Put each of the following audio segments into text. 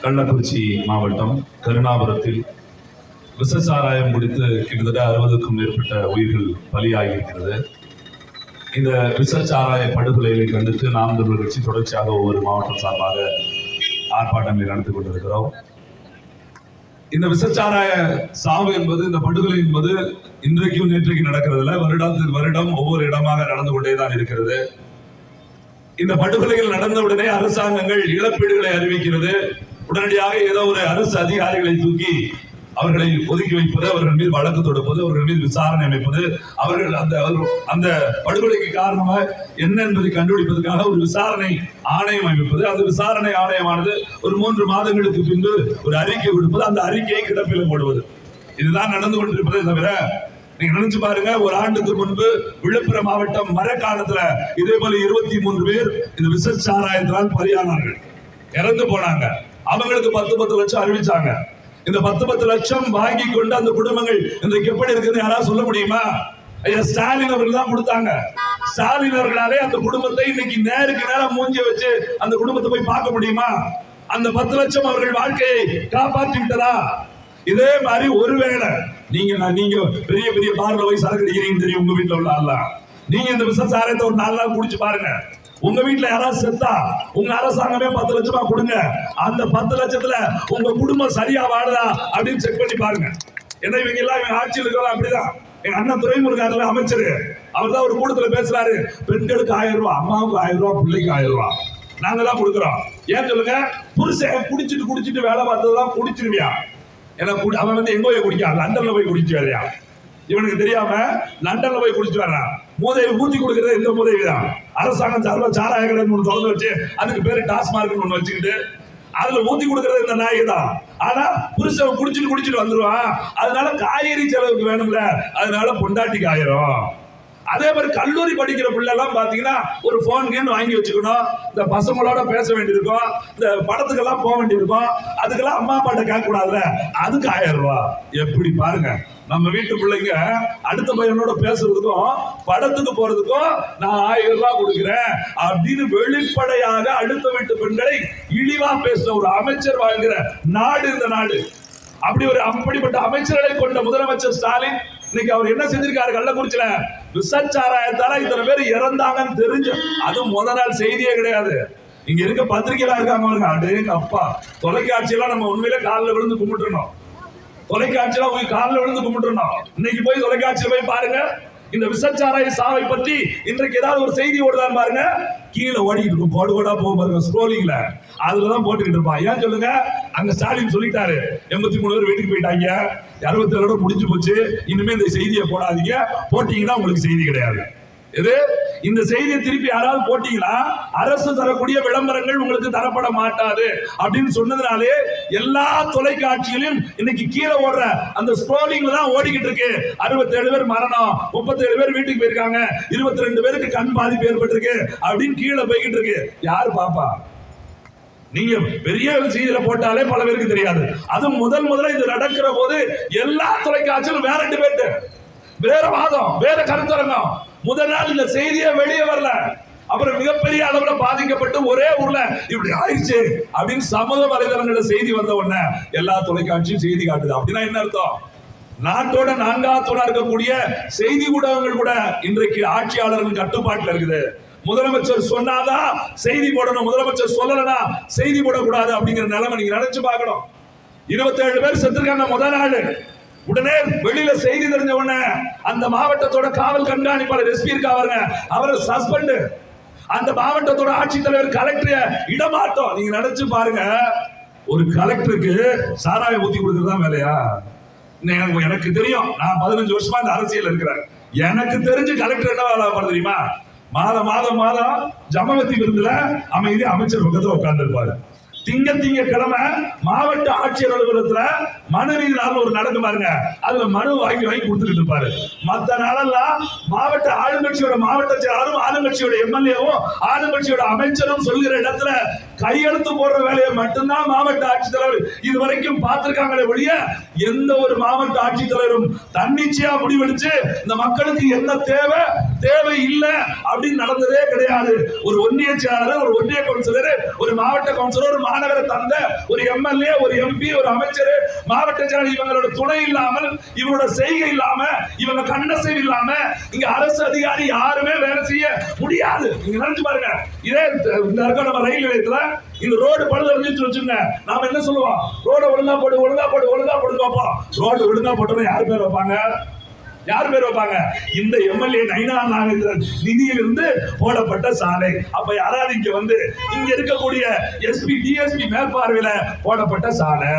கள்ளக்குறிச்சி மாவட்டம் கருணாபுரத்தில் விஷச்சாராயம் குடித்து கிட்டத்தட்ட 60க்கும் மேற்பட்ட உயிர்கள் பலியாகியிருக்கிறது. இந்த விஷச்சாராய படுகொலைகளை கண்டித்து நாம் தமிழர் கட்சி தொடர்ச்சியாக ஒவ்வொரு மாவட்டம் சார்பாக ஆர்ப்பாட்டங்களை நடத்தி கொண்டிருக்கிறோம். இந்த விஷச்சாராய சாவு என்பது, இந்த படுகொலை என்பது இன்றைக்கும் நேற்றைக்கு நடக்கிறதுல வருடத்துக்கு வருடம் ஒவ்வொரு இடமாக நடந்து கொண்டேதான் இருக்கிறது. இந்த படுகொலைகள் நடந்தவுடனே அரசாங்கங்கள் இழப்பீடுகளை அறிவிக்கிறது. உடனடியாக ஏதோ ஒரு அரசு அதிகாரிகளை தூக்கி அவர்களை ஒதுக்கி வைப்பது, அவர்கள் மீது வழக்கு தொடுப்பது, அவர்கள் மீது விசாரணை அமைப்பது, அவர்கள் அந்த படுகொலைக்கு காரணமாக என்ன என்பதை கண்டுபிடிப்பதற்காக ஒரு விசாரணை ஆணையம் அமைப்பது. அந்த விசாரணை ஆணையமானது ஒரு 3 மாதங்களுக்கு பின்பு ஒரு அறிக்கை கொடுப்பது, அந்த அறிக்கையை கிடப்பில் போடுவது. இதுதான் நடந்து கொண்டிருப்பதை தவிர, நீங்க நினைச்சு பாருங்க, ஒரு ஆண்டுக்கு முன்பு விழுப்புரம் மாவட்டம் மரக்காணத்துல இதே போல 23 பேர் இந்த விஷச்சாராயத்தினால் பலியானார்கள், இறந்து போனாங்க. அவங்களுக்கு 10 லட்சம் அறிவிச்சாங்க. இந்த 10 லட்சம் வாங்கி கொண்டு அந்த குடும்பங்கள் இன்றைக்கு எப்படி இருக்குன்னு யாராவது சொல்ல முடியுமா? ஐயா ஸ்டாலின் அவர்கள் தான் கொடுத்தாங்க. ஸ்டாலின் அவர்களாலே அந்த குடும்பத்தை இன்னைக்கு நேருக்கு நேரம் மூஞ்சி வச்சு அந்த குடும்பத்தை போய் பார்க்க முடியுமா? அந்த 10 லட்சம் அவர்கள் வாழ்க்கையை காப்பாற்றி விட்டதா? இதே மாதிரி ஒருவேளை நீங்க பெரிய பெரிய பார்ல போய் சரக்கு அடிக்கிறீங்கன்னு தெரியும் உங்க வீட்டுல உள்ள ஆளா. நீங்க இந்த விஷச்சாராயத்தை ஒரு 4 நாள் குடிச்சு பாருங்க. உங்க வீட்டுல யாராவது செத்தா உங்க அரசாங்கமே 10 லட்சமா கொடுங்க. அந்த 10 லட்சத்துல உங்க குடும்பம் சரியா வாழுதா அப்படின்னு செக் பண்ணி பாருங்க. ஏன்னா இவங்க எல்லாம் இவங்க ஆட்சியில் இருக்கலாம். அப்படிதான் எங்க அண்ணன் துறைமுருகாரில் அமைச்சர், அவர் தான் ஒரு கூட்டத்துல பேசுறாரு, பெண்களுக்கு 1000 ரூபாய், அம்மாவுக்கு 1000 ரூபாய், பிள்ளைக்கு 1000 ரூபாய் நாங்க தான் கொடுக்குறோம். ஏன் சொல்லுங்க? புருஷன் குடிச்சிட்டு வேலை பார்த்ததெல்லாம் குடிச்சிருவியா? ஏன்னா அவன் வந்து எங்க போய் குடிக்கான், லண்டன்ல போய் குடிச்சு வேலையா? இவனுக்கு தெரியாம லண்டன்ல போய் குடிச்சு வர்றான். மூதையை ஊத்தி கொடுக்கறது இந்த மூதை தான். அரசாங்கம் சார்பா சாராய கடை ஒன்று திறந்து வச்சு அதுக்கு பேரு டாஸ்மார்க் ஒன்று வச்சுக்கிட்டு அதுல ஊத்தி கொடுக்கறது இந்த நாய் தான். ஆனா புருஷன் குடிச்சிட்டு வந்துருவான். அதனால காய்கறி செலவுக்கு வேணும்ல, அதனால பொண்டாட்டிக்கு 1000. அதே மாதிரி கல்லூரி படிக்கிற பிள்ளை எல்லாம் பாத்தீங்கன்னா ஒரு போன் கேம் வாங்கி வச்சுக்கணும். இந்த பசங்களோட பேச வேண்டியிருக்கும், இந்த படத்துக்கெல்லாம் போக வேண்டியிருக்கும். அதுக்கெல்லாம் அம்மா அப்பாட்ட கேட்க கூடாதுல, அதுக்கு 1000 ரூபாய். எப்படி பாருங்க, நம்ம வீட்டு பிள்ளைங்க அடுத்த பையனோட பேசுறதுக்கும் படத்துக்கு போறதுக்கும் நான் 1000 ரூபாய் கொடுக்கிறேன் அப்படின்னு வெளிப்படையாக அடுத்த வீட்டு பெண்களை இழிவா பேசுற ஒரு அமைச்சர் வாழ்கிற நாடு இந்த நாடு. அப்படிப்பட்ட அமைச்சர்களை கொண்ட முதலமைச்சர் ஸ்டாலின் இன்னைக்கு அவர் என்ன செஞ்சிருக்காரு? கள்ளக்குறிச்சியில விஷச்சாராயத்தால இத்தனை பேர் இறந்தாங்கன்னு தெரிஞ்சு, அது முத நாள் செய்தியே கிடையாது. இங்க இருக்க பத்திரிகையா இருக்காங்க, அடேங்க அப்பா, தொலைக்காட்சியெல்லாம் நம்ம உண்மையிலே காலில் விழுந்து கும்பிட்டுருந்தோம். தொலைக்காட்சியெல்லாம் போய் காலில் விழுந்து கும்பிட்டுருந்தோம். இன்னைக்கு போய் தொலைக்காட்சியில போய் பாருங்க, இந்த விஷச்சாராய சாவை பற்றி இன்றைக்கு ஏதாவது ஒரு செய்தி ஓடுதான் பாருங்க, கீழே ஓடிக்கிட்டு இருக்கும், கோடு போக பாருங்க ஸ்க்ரோலிங்ல, அதுலதான் போட்டுக்கிட்டு இருப்பான். ஏன் சொல்லுங்க? அங்க ஸ்டாலின் சொல்லிட்டாரு, 83 பேர் வீட்டுக்கு போயிட்டாங்க, 67 முடிஞ்சு போச்சு, இனிமே இந்த செய்தியை போடாதீங்க, போட்டீங்கன்னா உங்களுக்கு செய்தி கிடையாது. இது இந்த செய்தியை திருப்பி யாராவது போட்டீங்களா அரசு தரக்கூடிய விளம்பரங்கள் உங்களுக்கு தரப்பட மாட்டாது அப்படின்னு சொன்னதுனாலே எல்லா தொலைக்காட்சியிலும் இன்னைக்கு கீழே ஓடுற அந்த ஸ்க்ரோலிங்ல தான் ஓடிக்கிட்டு இருக்கு. 67 பேர் மரணம், 37 பேர் வீட்டுக்கு போயிருக்காங்க, 22 பேருக்கு கண் பாதிப்பு ஏற்பட்டிருக்கு அப்படின்னு கீழே போய்கிட்டு இருக்கு. யாரு பாப்பா? நீங்க பெரிய செய்தியில போட்டாலே பல பேருக்கு தெரியாது. அது முதல்ல இது நடக்கிற போது எல்லா தொலைக்காட்சியிலும் வேற டிபேட், வேற வாதம், வேற கருத்தரங்கம். முதல் நாள் இந்த செய்தியை வெளியே வரல, அப்புறம் மிகப்பெரிய அளவுல பாதிக்கப்பட்டு ஒரே ஊர்ல இப்படி ஆயிடுச்சு அப்படின்னு சமூக வலைதளங்கள்ல செய்தி வந்த உடனே எல்லா தொலைக்காட்சியும் செய்தி காட்டுது. அப்படின்னா என்ன அர்த்தம்? நாட்டோட 4வது தூணா இருக்கக்கூடிய செய்தி ஊடகங்கள் கூட இன்றைக்கு ஆட்சியாளர்கள் கட்டுப்பாட்டுல இருக்குது. முதலமைச்சர் சொன்னாதான் செய்தி போடணும், முதலமைச்சர் சொல்லலனா செய்தி போடக்கூடாது அப்படிங்கிற நிலைமை நீங்க நினைச்சு பார்க்கணும். 27 பேர் செத்துருக்காங்க முதல் நாள். உடனே வெளியில செய்தி தெரிஞ்ச உடனே அந்த மாவட்டத்தோட காவல் கண்காணிப்பாளர் எஸ்பி இருக்காங்க, அவரை சஸ்பெண்ட். அந்த மாவட்டத்தோட ஆட்சித்தலைவர் கலெக்டர் இடமாற்றம். நீங்க நினைச்சு பாருங்க, ஒரு கலெக்டருக்கு சாராயம் ஊத்தி கொடுக்கறதா வேலையா? எனக்கு தெரியும், நான் 15 வருஷமா இந்த அரசியல் இருக்கிறேன். எனக்கு தெரிஞ்சு கலெக்டர் என்ன வேலை பார்த்து தெரியுமா? மாதம் ஜமாவத்தி விருந்துல அமைதி அமைச்சர் பக்கத்துல உட்கார்ந்து இருப்பாரு. திங்கக்கிழமை மாவட்ட ஆட்சியர் அலுவலகத்துல மனு நீதி நாள் ஒரு நடந்து பாருங்க, அதுல மனு வாங்கி கொடுத்துட்டு இருப்பாரு. மத்த நாளெல்லாம் மாவட்ட ஆளுங்கட்சியோட மாவட்ட செயலாளரும் ஆளுங்கட்சியோட எம்எல்ஏவும் ஆளுங்கட்சியோட அமைச்சரும் சொல்கிற இடத்துல கையெழுத்து போடுற வேலையை மட்டும்தான் மாவட்ட ஆட்சித்தலைவர் இதுவரைக்கும் பார்த்திருக்காங்களே ஒழிய எந்த ஒரு மாவட்ட ஆட்சித்தலைவரும் தன்னிச்சையா முடிவெடுத்து இந்த மக்களுக்கு என்ன தேவை இல்லை அப்படின்னு நடந்ததே கிடையாது. ஒரு ஒன்றிய செயலாளர், ஒரு ஒன்றிய கவுன்சிலர், ஒரு மாவட்ட கவுன்சிலர், ஒரு மாநகர தந்தை, ஒரு எம்எல்ஏ, ஒரு எம்பி, ஒரு அமைச்சர், மாவட்ட செயலாளர் இவங்களோட துணை இல்லாமல், இவங்களோட செய்கை இல்லாம, இவங்க கண்ணசைவு இல்லாம இங்க அரசு அதிகாரி யாருமே வேலை செய்ய முடியாது. நீங்க நினைச்சு பாருங்க. இதே இந்த நம்ம ரயில் நிலையத்துல இந்த ரோடு பழுது அடைஞ்சிட்டு வச்சுங்க, நாம என்ன சொல்லுவோம்? ரோட ஒழுங்கா போடு, ஒழுங்கா போடு, ஒழுங்கா போடு பார்ப்போம். ரோடு ஒழுங்கா போட்டோம்னா யார் பேர் வைப்பாங்க? யார் பேர் வைப்பாங்க? இந்த எம்எல்ஏ நயினா நாகேந்திரன் நிதியிலிருந்து போடப்பட்ட சாலை. அப்ப யாராவது இங்க வந்து இங்க இருக்கக்கூடிய எஸ்பி டிஎஸ்பி மேற்பார்வையில போடப்பட்ட சாலை,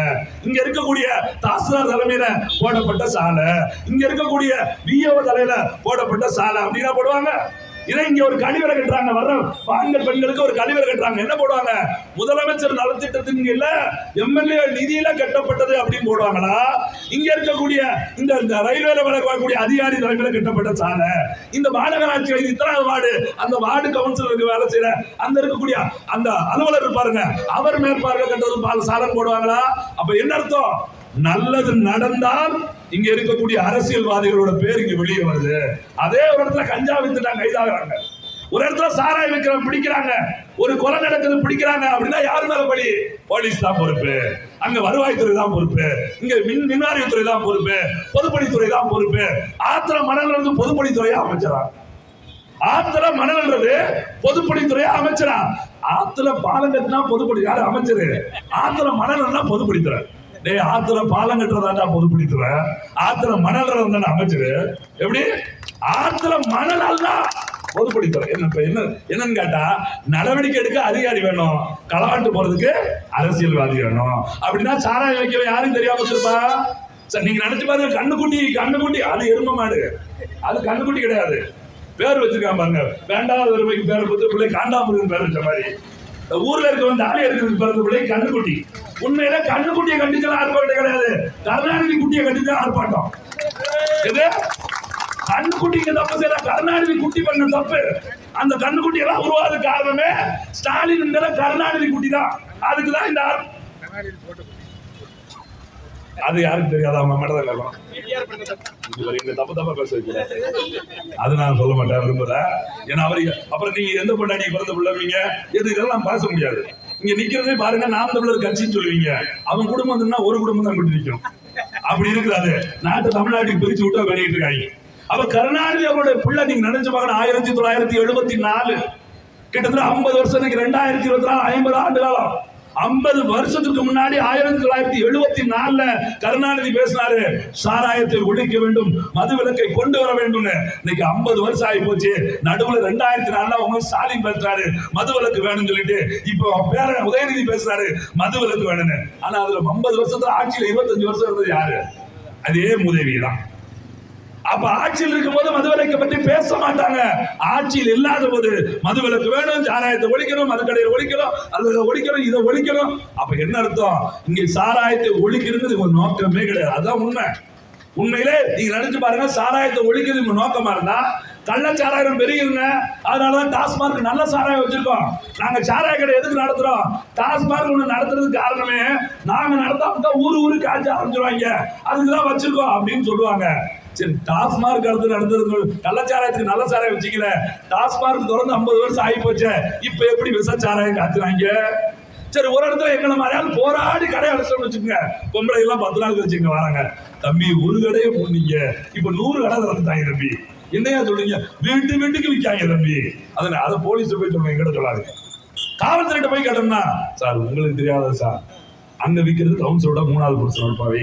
இங்க இருக்கக்கூடிய தாசில்தார் தலைமையில போடப்பட்ட சாலை, இங்க இருக்கக்கூடிய விஓ தலையில போடப்பட்ட சாலை அப்படின்னா போடுவாங்க. இதை இங்க ஒரு கழிவறை கட்டுறாங்க, வர்ற ஆண்கள் பெண்களுக்கு ஒரு கழிவறை கட்டுறாங்க, என்ன போடுவாங்க? முதலமைச்சர் நலத்திட்டத்தின் கீழ எம்எல்ஏ நிதியில கட்டப்பட்டது அப்படின்னு போடுவாங்களா? இங்க இருக்கக்கூடிய இந்த ரயில்வேல வரக்கூடிய அதிகாரி தலைமையில கட்டப்பட்ட சாலை, இந்த மாநகராட்சி இத்தனாவது வார்டு, அந்த வார்டு கவுன்சிலருக்கு வேலை செய்யற அந்த இருக்கக்கூடிய அந்த அலுவலர் இருப்பாருங்க, அவர் மேற்பார்வை கட்டது சாலை போடுவாங்களா? அப்ப என்ன அர்த்தம்? நல்லது நடந்தால் இங்க இருக்கக்கூடிய அரசியல்வாதிகளோட பேர் இங்க வெளியே வருது. அதே ஒரு இடத்துல கஞ்சா வித்துட்டாங்க, கைதாகிறாங்க. ஒரு இடத்துல சாராய விற்கிற பிடிக்கிறாங்க, ஒரு கொலை நடக்குது பிடிக்கிறாங்க அப்படின்னா யார் மேல பழி? போலீஸ் தான் பொறுப்பு, அங்க வருவாய்த்துறை தான் பொறுப்பு, இங்க மின்வாரியத்துறை தான் பொறுப்பு, பொதுப்பணித்துறை தான் பொறுப்பு. ஆத்திர மணல் பொதுப்பணித்துறையா அமைச்சரா? ஆத்துல மணல்ன்றது பொதுப்பணித்துறையா அமைச்சரா? ஆத்துல பாலம் கட்டினா பொதுப்பணி யாரு? அமைச்சரு. ஆத்துல மணல்னா பொதுப்பணித்துறை. ஆத்துல பாலம் கட்டுறதா பொதுப்பணித்துறை, ஆத்துல மணல் அமைச்சரு. எப்படி? ஆத்துல மணல் அல்ல பொதுப்பணித்துறை. என்னன்னு கேட்டா, நடவடிக்கை எடுக்க அதிகாரி வேணும், களவாட்டு போறதுக்கு அரசியல்வாதி வேணும். அப்படின்னா சாராயம் வைக்க யாரும் தெரியாம இருப்பா? நீங்க நினைச்சு பாருங்க, கண்ணுக்குட்டி அது எரும மாடு, அது கண்ணுக்குட்டி கிடையாது. பேர் வச்சிருக்காங்க பாருங்க, வேண்டாத ஒருமைக்கு பேரை பத்து பிள்ளை காண்டாமுருகன் பேர் வச்ச மாதிரி. ஊர்ல இருக்க வந்து ஆலயம் இருக்கிறது பிறந்த பிள்ளை கண்ணுக்குட்டி. உண்மையில கண்ணுக்குட்டியை கண்டிச்சா ஆர்ப்பாட்டம் கிடையாது, கருணாநிதி குட்டியை கண்டிச்சா ஆர்ப்பாட்டம். இது கண்ணுக்குட்டிக்கு தப்பு செய்யற கருணாநிதி குட்டி பண்ண தப்பு. அந்த கண்ணுக்குட்டி எல்லாம் உருவாத காரணமே ஸ்டாலின் கருணாநிதி குட்டி தான். அதுக்குதான் இந்த அது யாருக்கு தெரியாது, அவங்க மட்டும் தப்பா பேச வைக்கல. அது நான் சொல்ல மாட்டேன், விரும்பல. ஏன்னா அவரு அப்புறம் நீங்க எந்த பொண்டாடி பிறந்த பிள்ளைவீங்க எது இதெல்லாம் பேச முடியாது. இங்க நிக்கிறதே பாருங்க, நாம் தமிழர் கட்சின்னு சொல்லுவீங்க, அவன் குடும்பம் ஒரு குடும்பம் தான் விட்டு நிற்கும். அப்படி இருக்கிறாரு. நாட்டை தமிழ்நாட்டுக்கு பிரிச்சு விட்டா வெளியிட்டு இருக்காங்க. அப்ப கருணாநிதி அவருடைய பிள்ளை நீங்க நினைச்சு பார்க்கணும். 1974 கிட்டத்தட்ட 50 வருஷம், 2024 50 ஆண்டு காலம். 50 வருஷத்துக்கு முன்னாடி 1974 கருணாநிதி பேசினாரு, சாராயத்தை ஒழிக்க வேண்டும், மது விலக்கை கொண்டு வர வேண்டும். இன்னைக்கு 50 வருஷம் ஆகி போச்சு. நடுவுல 2004 அவங்க ஸ்டாலின் பேசுறாரு மது விலக்கு வேணும்னு சொல்லிட்டு, இப்போ பேர உதயநிதி பேசுறாரு மது விலக்கு வேணும்னு. ஆனா அதுல 50 வருஷத்துல ஆட்சியில 25 வருஷம் இருந்தது யாரு? அதே மூதேவி தான். அப்ப ஆட்சியில் இருக்கும் போது மதுவிலக்கை பற்றி பேச மாட்டாங்க, ஆட்சியில் இல்லாத போது மதுவிலக்கு வேணும், சாராயத்தை ஒழிக்கணும், மதுக்கடையை ஒழிக்கணும், அதை ஒழிக்கணும், இதை ஒழிக்கணும். அப்ப என்ன அர்த்தம்? இங்க சாராயத்தை ஒழிக்கிறது ஒரு நோக்கமே கிடையாது. அதான் உண்மை. உண்மையிலே நீங்க நினைச்சு பாருங்க, சாராயத்தை ஒழிக்கிறது உங்க நோக்கமா இருந்தா கள்ளச்சாராயம் பெரியவங்க. அதனாலதான் டாஸ்மார்க் நல்ல சாராயம் வச்சிருக்கோம். நாங்க சாராய கடை எதுக்கு நடத்துறோம்? டாஸ்மார்க் ஒண்ணு நடத்துறதுக்கு காரணமே, நாங்க நடத்தாம ஊரு காய்ச்ச ஆரம்பிச்சிருவாங்க, அதுக்குதான் வச்சிருக்கோம் அப்படின்னு சொல்லுவாங்க. சரி, டாஸ்மார்க் நடந்தது கள்ளச்சாராயத்துக்கு நல்ல சாராயம் வச்சுக்கல, டாஸ்மார்க் தொடர்ந்து 50 வருஷம் ஆகி போச்சு, இப்ப எப்படி விசச்சாராயம் காத்துறாங்க? சரி, ஒரு இடத்துல எங்களை மாதிரியாலும் போராடி கடை அடைச்சோம்னு வச்சுக்கோங்க, பொம்பளை எல்லாம் 10 நாள் வச்சுங்க வராங்க, தம்பி ஒரு கடையை போனீங்க, இப்ப 100 கடை திறந்துட்டாங்க தம்பி, என்னையா சொல்றீங்க? வீட்டுக்கு விற்காங்க தம்பி. அதை போலீஸ் போய் சொல்லுங்க, எங்கிட்ட சொல்லாது. காவல்துறையிட்ட போய் கேட்டோம்னா, சார் உங்களுக்கு தெரியாத சார், அங்க விற்கிறது கவுன்சிலோட 3வது புருஷன் இருப்பாவே,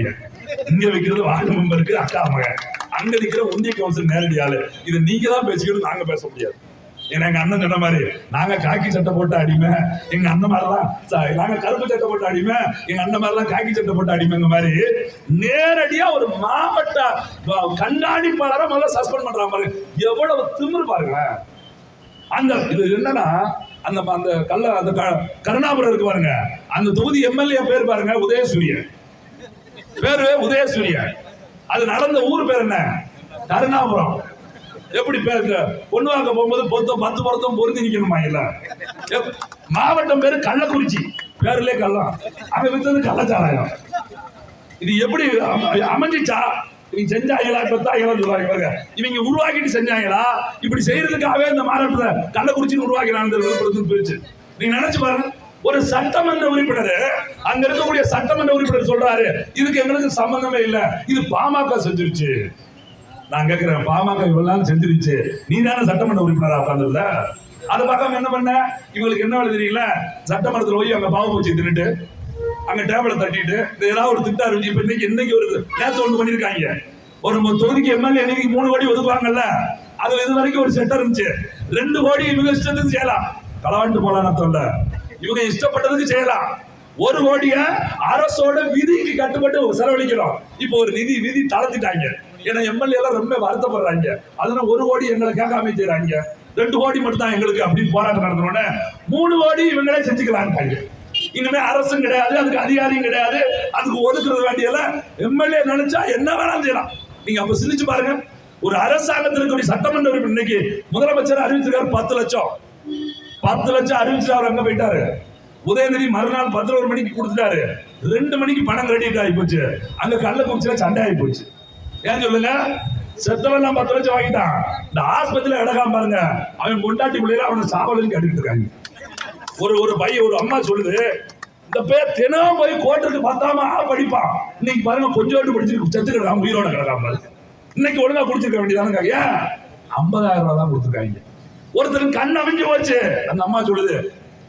இங்க விற்கிறது வார்டு மெம்பருக்கு அக்கா மகன், அங்க நிக்கிற ஒன்றிய கவுன்சில் நேரடி ஆளு. இதை நீங்க தான் பேசிக்கிட்டு நாங்க பேச முடியாது. ஏன்னா எங்க அண்ணன் சொன்ன மாதிரி, நாங்க காக்கி சட்டை போட்டு அடிமை, எங்க அண்ணன் மாதிரிலாம் நாங்க கருப்பு சட்டை போட்டு அடிமை, எங்க அண்ணன் மாதிரிலாம் காக்கி சட்டை போட்டு அடிமைங்க மாதிரி நேரடியா ஒரு மாவட்ட கண்காணிப்பாளரை முதல்ல சஸ்பெண்ட் பண்றாங்க பாருங்க. எவ்வளவு திமிரு பாருங்க. அந்த இது என்னன்னா, அந்த கருணாபுரம் இருக்கு பாருங்க, அந்த தொகுதி எம்எல்ஏ பேர் பாருங்க உதயசூரியன், பேரு உதயசூரியன். அது நடந்த ஊர் பேர் என்ன? கருணாபுரம். எப்படி பேருக்கு பொண்ணு வாங்க போகும்போது 10 பொருத்தம் பொருந்தி நிக்கணுமா இல்ல? மாவட்டம் பேரு கள்ளக்குறிச்சி, பேர்லயே கள்ளம், அங்க வித்தது கள்ளச்சாராயம். இது எப்படி அமைஞ்சிச்சா? இவங்க செஞ்சாங்களா? பெத்தாங்களா சொல்லுவாங்க. இவங்க உருவாக்கிட்டு செஞ்சாங்களா? இப்படி செய்யறதுக்காகவே இந்த மாவட்டத்துல கள்ளக்குறிச்சின்னு உருவாக்கினாங்க விழுப்புரத்துக்கு பிரிச்சு. நீங்க நினைச்சு பாருங்க, ஒரு சட்டமன்ற உறுப்பினர், அங்க இருக்கக்கூடிய சட்டமன்ற உறுப்பினர் சொல்றாரு இதுக்கு எங்களுக்கு சம்பந்தமே இல்ல, இது பாமக செஞ்சிருச்சு. நான் கேட்கிறேன், பாமக இவ்வளவு செஞ்சிருச்சு, நீ தானே சட்டமன்ற உறுப்பினரா உட்கார்ந்துருந்த? அதை பார்க்காம என்ன பண்ண? இவங்களுக்கு என்ன வேலை தெரியல, சட்டமன்றத்தில் போய் அங்க பாவ பூச்சி தின்னுட்டு அங்க டேபிளை தட்டிட்டு ஏதாவது ஒரு திட்டா இருந்துச்சு. இப்ப இன்னைக்கு ஒரு நேரத்தை ஒண்ணு பண்ணிருக்காங்க, ஒரு தொகுதிக்கு எம்எல்ஏ இன்னைக்கு 3 கோடி ஒதுக்குவாங்கல்ல, அதுல இது வரைக்கும் ஒரு செட்டர் இருந்துச்சு. 2 கோடி இவங்க இஷ்டத்துக்கு செய்யலாம், களவாண்டு போலாம் அர்த்தம் இல்ல, இவங்க இஷ்டப்பட்டதுக்கு செய்யலாம். 1 கோடிய அரசோட விதிக்கு கட்டுப்பட்டு செலவழிக்கிறோம். இப்போ ஒரு விதி தளர்த்திட்டாங்க. ஏன்னா எம்எல்ஏ எல்லாம் ரொம்ப வருத்தப்படுறாங்க. அதனால 1 கோடி எங்களை கேட்காம செய்யறாங்க, 2 கோடி மட்டும் தான் எங்களுக்கு அப்படின்னு போராட்டம் நடத்தினோட 3 கோடி இவங்களே செஞ்சுக்கலான்ட்டாங்க. இனிமே அரசும் கிடையாது, அதுக்கு அதிகாரியும் கிடையாது, அதுக்கு ஒதுக்குறது வேண்டியல எம்எல்ஏ நினைச்சா என்ன வேணாலும் செய்யலாம். நீங்க அப்ப சிந்திச்சு பாருங்க, ஒரு அரசாங்கத்திற்கு சட்டமன்ற உறுப்பினர் இன்னைக்கு முதலமைச்சர் அறிவிச்சிருக்காரு 10 லட்சம் அறிவிச்சு அவர் அங்க போயிட்டாரு. உதயநிதி மறுநாள் 11 மணிக்கு கொடுத்துட்டாரு, 2 மணிக்கு பணம் கிரெடிட் ஆகி போச்சு. அங்க கள்ளக்குறிச்சியில சண்டை ஆகி போச்சு. ஏன் சொல்லுங்க? செத்தவெல்லாம் 10 லட்சம் வாங்கிட்டான். இந்த ஆஸ்பத்திரியில இடகாம பாருங்க, அவன் கொண்டாட்டி பிள்ளைல அவனை சாவலுக்கு கேட்டுக்கிட்டு இருக்காங்க. ஒரு பையன், ஒரு அம்மா சொல்லுது, இந்த பேர் தினம் போய் கோர்ட்டுக்கு பத்தாம படிப்பான், இன்னைக்கு பாருங்க கொஞ்சோண்டு படிச்சிருக்கு செத்துக்கிறான், உயிரோட கிடக்காம. இன்னைக்கு ஒழுங்கா குடிச்சிருக்க வேண்டியதானுங்க. ஏன் 50,000 ரூபாய் தான் கொடுத்துருக்காங்க. ஒருத்தருக்கு கண் அமைஞ்சு போச்சு, அந்த அம்மா சொல்லுது,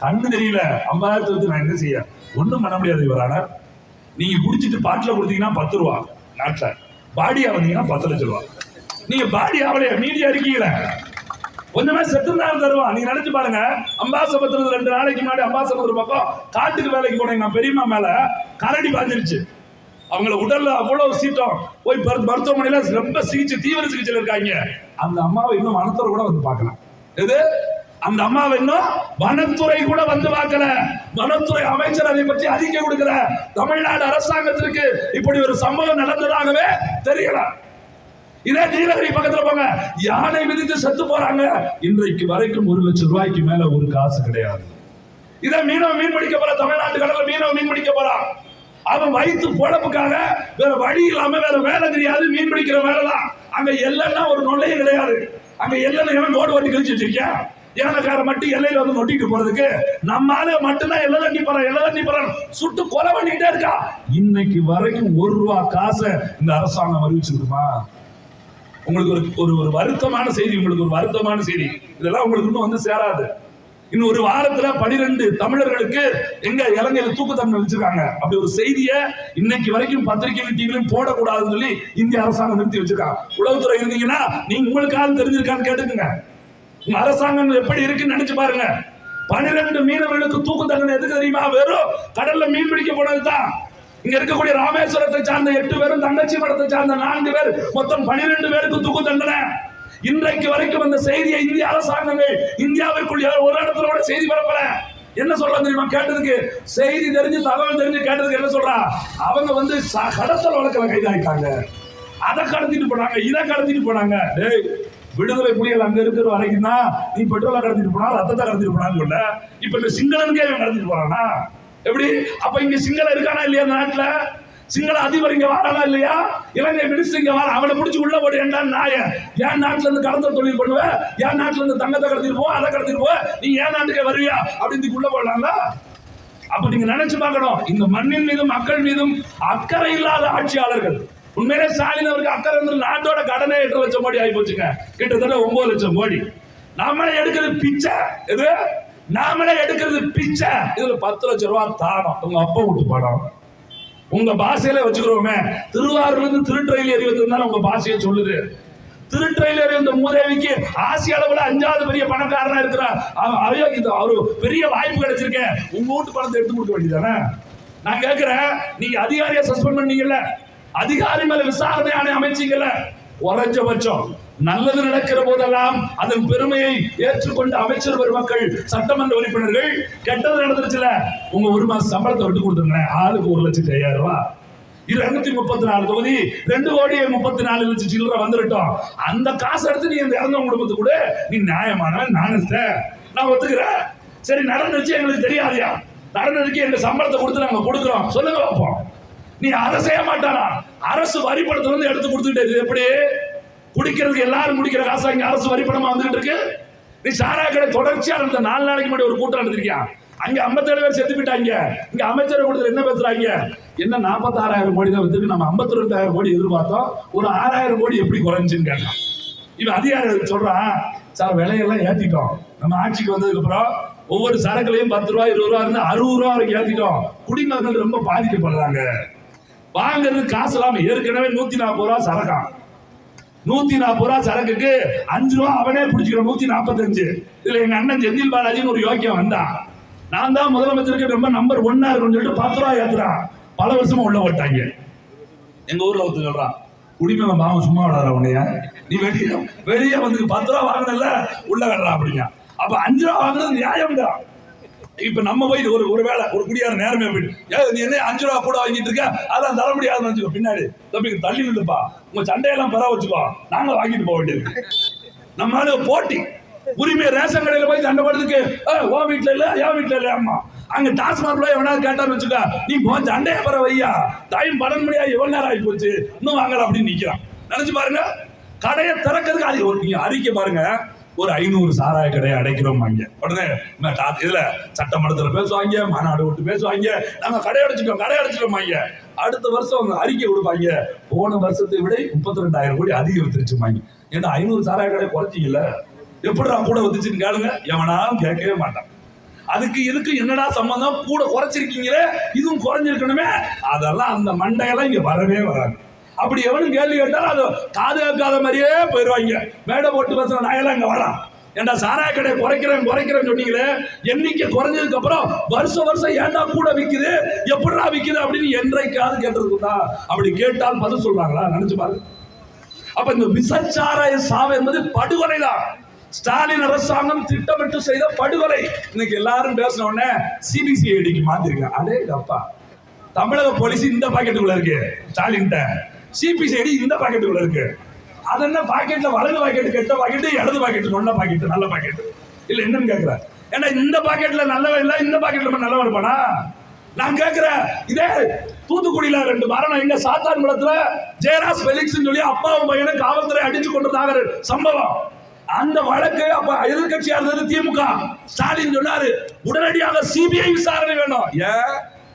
கண்ணு தெரியல, 50,000 நான் என்ன செய்ய, ஒண்ணும் பண்ண முடியாது இவரான. நீங்க குடிச்சிட்டு பாட்டில கொடுத்தீங்கன்னா 10 ரூபா நாட்டுல, பாடி ஆவீங்கன்னா 10 லட்சம் ரூபாய். நீங்க பாடி ஆவலையா, மீடியா இருக்கீங்கள, கொஞ்சமே செத்துனாலும் தருவான். நீங்க நினைச்சு பாருங்க, அம்பாசமுத்திரம் 2 நாளைக்கு முன்னாடி அம்பாசமுத்திரம் பக்கம் காட்டுக்கு வேலைக்கு போனேன், நான் பெரியம்மா மேல கரடி பாஞ்சிருச்சு. அவங்கள உடல்ல அவ்வளவு சீட்டம், போய் மருத்துவமனையில ரொம்ப சிகிச்சை, தீவிர சிகிச்சையில் இருக்காங்க. அந்த அம்மாவை இன்னும் வனத்துறை கூட வந்து பார்க்கலாம். எது? அந்த அம்மாவை இன்னும் வனத்துறை கூட வந்து பார்க்கல. வனத்துறை அமைச்சர் அதை பற்றி அறிக்கை கொடுக்கிற தமிழ்நாடு அரசாங்கத்திற்கு இப்படி ஒரு சம்பவம் நடந்ததாகவே தெரியல. இதே நீலகிரி பக்கத்துல போங்க, யானை விதித்து செத்து போறாங்க. இன்றைக்கு வரைக்கும் 1 லட்சம் ரூபாய்க்கு மேல ஒரு காசு கிடையாது. இதை மீனவ மீன் பிடிக்க போற, தமிழ்நாட்டு கடல்ல மீனவ மீன் பிடிக்க போறான். அவன் வயிற்று பொழப்புக்காக வேற வழி இல்லாம வேற வேலை தெரியாது, மீன் பிடிக்கிற வேலைதான். அங்க எல்லாம் ஒரு நொல்லையும் கிடையாது. அங்க எல்லாம் நோடு ஓட்டி கழிச்சு வச்சிருக்கேன். ஏனக்கார மட்டும் எல்லையில வந்து நொட்டிட்டு போறதுக்கு நம்மால மட்டும்தான் எல்லாம் தண்ணி போறான் சுட்டு கொலை பண்ணிக்கிட்டே இருக்கா. இன்னைக்கு வரைக்கும் 1 ரூபா காசை இந்த அரசாங்கம் அறிவிச்சிருக்குமா? உங்களுக்கு ஒரு வருத்தமான செய்தி, உங்களுக்கு ஒரு வருத்தமான செய்தி. இதெல்லாம் உங்களுக்கு இன்னும் வந்து சேராது. இன்னும் ஒரு வாரத்துல 12 தமிழர்களுக்கு எங்க இலங்கையில தூக்கு தண்டனை வச்சிருக்காங்க. அப்படி ஒரு செய்தியை இன்னைக்கு வரைக்கும் பத்திரிகைகள் டிவிலையும் போடக்கூடாதுன்னு சொல்லி இந்திய அரசாங்கம் நிறுத்தி வச்சிருக்காங்க. உளவுத்துறை இருந்தீங்கன்னா நீங்க உங்களுக்காக தெரிஞ்சிருக்கான்னு கேட்டுக்குங்க. உங்க அரசாங்கம் எப்படி இருக்குன்னு நினைச்சு பாருங்க. 12 மீனவர்களுக்கு தூக்கு தண்டனை எதுக்கு தெரியுமா? வெறும் கடல்ல மீன் பிடிக்க போனதுதான். இங்க இருக்கக்கூடிய ராமேஸ்வரத்தை சார்ந்த 8 பேரும், தங்கச்சி மடத்தை சார்ந்த 4 பேர், மொத்தம் 12 பேருக்கு தூக்கு தண்டனை. இன்றைக்கு வரைக்கும் அந்த செய்தியை இந்திய அரசாங்கங்கள் இந்தியாவிற்குள் ஒரு இடத்துல கூட செய்தி பரப்பல. என்ன சொல்ல தெரியுமா? கேட்டதுக்கு, செய்தி தெரிஞ்சு தகவல் தெரிஞ்சு கேட்டதுக்கு என்ன சொல்றா? அவங்க வந்து கடத்தல் வழக்கில் கைதாயிட்டாங்க, அதை கடத்திட்டு போனாங்க, இதை கடத்திட்டு போனாங்க. டேய், விடுதலை புலிகள் அங்க இருக்கிற வரைக்கும் தான் நீ பெட்ரோலை கடத்திட்டு போனா, ரத்தத்தை கடத்திட்டு போனான்னு சொல்ல. இப்ப இந்த சிங்களனுக்கே கடத்திட்டு போறானா? எப்படி? அப்ப இங்க சிங்களம் இருக்கானா இல்லையா? அந்த நாட்டுல சிங்கள அதிபர் இங்க வாரானா இல்லையா? இலங்கை மினிஸ்டர் இங்க வார, அவனை பிடிச்சி உள்ள போடு. என்ன நாய, என் நாட்டுல இருந்து கடத்தல் தொழில் பண்ணுவேன், என் நாட்டுல இருந்து தங்கத்தை கடத்திட்டு போ, அதை கடத்திட்டு போ, நீ என் நாட்டுக்கே வருவியா அப்படின்னு உள்ள போடலாம்ல? அப்ப நீங்க நினைச்சு பார்க்கணும், இந்த மண்ணின் மீதும் மக்கள் மீதும் அக்கறை இல்லாத ஆட்சியாளர்கள். உண்மையிலே ஸ்டாலின் அவருக்கு அக்கறை வந்து நாட்டோட கடனே 8 லட்சம் கோடி ஆகி போச்சுங்க, கிட்டத்தட்ட 9 லட்சம் கோடி. நாமளே எடுக்கிறது பிச்சை. எது? நாமளே எடுக்கிறது பிச்சை. இதுல 10 லட்சம் ரூபாய் தானம், உங்க அப்பா விட்டு படம். உங்க பாஷையில வச்சுக்கிறோமே, திருவாரூர்ல இருந்து திருட்ரயில் ஏறி வந்திருந்தாலும் உங்க பாஷையை சொல்லுது. திருட்ரயில் ஏறி வந்த மூதேவிக்கு ஆசிய அளவுல 5வது பெரிய பணக்காரனா இருக்கிறார். அவரு பெரிய வாய்ப்பு கிடைச்சிருக்கேன், உங்க வீட்டு பணத்தை எடுத்து கொடுக்க வேண்டியதானே? நான் கேட்கிறேன், நீங்க அதிகாரியை சஸ்பெண்ட் பண்ணீங்கல்ல, அதிகாரி மேல விசாரணை ஆணையம் அமைச்சீங்கல்ல, குறைஞ்சபட்சம் நல்லது நடக்கிற போதெல்லாம் அதன் பெருமையை ஏற்றுக்கொண்ட அமைச்சர் பெருமக்கள், சட்டமன்ற உறுப்பினர்கள், கெட்டது நடந்துருச்சுல, உங்க 1 மாசம் சம்பளத்தை விட்டு கொடுத்துருங்க, ஆளுக்கு 1,05,000 ரூபாய். 234 தொகுதி 2,34,00,000 சில்லற வந்துட்டோம். அந்த காசு எடுத்து நீ இந்த இறந்தவங்க குடும்பத்துக்கு கூட நீ நியாயமானவன் நான் ஒத்துக்கிறேன். சரி, நடந்துச்சு, எங்களுக்கு தெரியாதியா? நடந்ததுக்கு எங்க சம்பளத்தை கொடுத்து நாங்க கொடுக்குறோம், சொல்லுங்க பார்ப்போம். நீ அதை செய்ய மாட்டானா? அரசு வரிப்படத்துல இருந்து எடுத்து கொடுத்துட்டு எப்படி குடிக்கிறதுக்கு எல்லாரும் குடிக்கிற காசு அங்க அரசு வரிப்படமா வந்துகிட்டு இருக்கு? நீ சாராய கடை தொடர்ச்சியா அந்த 4 நாளைக்கு முன்னாடி ஒரு கூட்டம் நடத்திருக்கியா? அங்க 57 பேர் செத்து போயிட்டாங்க. இங்க அமைச்சர் கொடுத்து என்ன பேசுறாங்க? என்ன 46,000 கோடி தான் வந்து நம்ம 52,000 கோடி எதிர்பார்த்தோம், ஒரு 6,000 கோடி எப்படி குறைஞ்சுன்னு கேட்டான். இவன் அதிகாரி சொல்றான், சார் விலையெல்லாம் ஏத்திட்டோம், நம்ம ஆட்சிக்கு வந்ததுக்கு அப்புறம் ஒவ்வொரு சரக்குலையும் 10 ரூபாய் 20 ரூபா இருந்து 60 ரூபா வரைக்கும் ஏத்திட்டோம், குடிமக்கள் ரொம்ப பாதிக்கப்படுறாங்க, வாங்குறது காசு இல்லாம. ஏற்கனவே 140 ரூபா சரக்கான், 140 ரூபா சரக்குக்கு 5 ரூபா அவனே பிடிச்சிக்கிறோம், 145. இதுல எங்க அண்ணன் செந்தில் பாலாஜின்னு ஒரு யோக்கியம் வந்தான், நான் தான் முதலமைச்சருக்கு ரொம்ப நம்பர் 1 இருக்குன்னு சொல்லிட்டு 10 ரூபா ஏத்துறான். பல வருஷமா உள்ள ஓட்டாங்க. எங்க ஊர்ல ஒருத்தர் சொல்றான், குடிமகன் பாவம் சும்மா விடாத உன்னைய, நீ வெளியே வந்து 10 ரூபா வாங்கினல உள்ள விடுறா அப்படிங்க. அப்ப 5 ரூபா வாங்குறது நியாயம் தான். இப்ப நம்ம போய் ஒரு வேலை ஒரு குடியார நேரமே போயிட்டு நீ என்ன 5 ரூபா கூட வாங்கிட்டு இருக்க, அதான் தர முடியாதுன்னு வச்சுக்கோ, பின்னாடி தம்பி தள்ளி நின்றுப்பா, உங்க சண்டையெல்லாம் பெற வச்சுக்கோ, நாங்க வாங்கிட்டு போக வேண்டியது. நம்மளால போட்டி உரிமை. ரேஷன் கடையில போய் சண்டை போடுறதுக்கு ஓ வீட்டுல இல்ல என் வீட்டுல இல்ல, அம்மா அங்க டாஸ்மார்க்ல எவனாவது கேட்டான்னு வச்சுக்க, நீ சண்டைய பெற வையா, டைம் 12 மணி எவ்வளவு நேரம் ஆகி போச்சு, இன்னும் வாங்கல அப்படின்னு நிக்கிறான். நினைச்சு பாருங்க, கடையை திறக்கிறதுக்கு அது நீங்க அறிக்கை பாருங்க, ஒரு 500 சாராய கடையை அடைக்கிறோம் வாங்க. உடனே இதுல சட்டமன்றத்துல பேசுவாங்க, மாநாடு விட்டு பேசுவாங்க, நாங்க கடை அடைச்சிட்டோம் வாங்க. அடுத்த வருஷம் அறிக்கை கொடுப்பாங்க, போன வருஷத்தை விட 32,000 கோடி அதிகரிச்சிருச்சு வாங்க. ஏன்னா 500 சாராய கடை குறைச்சிங்கல்ல, எப்படிடா கூட வந்துச்சுன்னு கேளுங்க, எவனாலும் கேட்கவே மாட்டான். அதுக்கு இதுக்கு என்னடா சம்பந்தம், கூட குறைச்சிருக்கீங்களே இதுவும் குறைஞ்சிருக்கணுமே, அதெல்லாம் அந்த மண்டையெல்லாம் இங்க வரவே வராது. அப்படி எவனும் கேள்வி கேட்டாலும் அது காது கேட்காத மாதிரியே போயிடுவாங்க. மேடை போட்டு பேசுற நாயெல்லாம் இங்க வரலாம். ஏன்டா சாராய கடை குறைக்கிறேன்னு சொன்னீங்களே, எண்ணிக்கை குறைஞ்சதுக்கு அப்புறம் வருஷம் ஏன்டா கூட விக்குது, எப்படிடா விக்குது அப்படின்னு என்றைக்காவது கேட்டதுக்குண்டா? அப்படி கேட்டால் பதில் சொல்றாங்களா? நினைச்சு பாருங்க. அப்ப இந்த விசச்சாராய சாவு என்பது படுகொலை தான். ஸ்டாலின் அரசாங்கம் திட்டமிட்டு செய்த படுகொலை. இன்னைக்கு எல்லாரும் பேசின உடனே சிபிசிஐடிக்கு மாத்திருக்காங்க. அடே அப்பா, தமிழக போலீஸ் இந்த பாக்கெட்டுக்குள்ள இருக்கு, ஸ்டாலின் சிபிசிஐடி இந்த பாக்கெட்டுக்குள்ள இருக்கு. அது என்ன பாக்கெட்ல வலது பாக்கெட் கெட்ட பாக்கெட், இடது பாக்கெட் நல்ல பாக்கெட், நல்ல பாக்கெட் இல்ல என்னன்னு கேட்கிறேன். ஏன்னா இந்த பாக்கெட்ல நல்லவன் இல்ல, இந்த பாக்கெட்ல நல்லவன் இருப்பானா? நான் கேட்கிறேன். இதே தூத்துக்குடியில 2 மரணம், எங்க சாத்தான்குளத்துல ஜெயராஜ் பெலிக்ஸ் சொல்லி அப்பாவும் பையனும் காவல்துறை அடிச்சு கொண்டதாக சம்பவம். அந்த வழக்கு அப்ப எதிர்கட்சியா இருந்தது திமுக. ஸ்டாலின் சொன்னாரு உடனடியாக சிபிஐ விசாரணை வேணும். ஏன்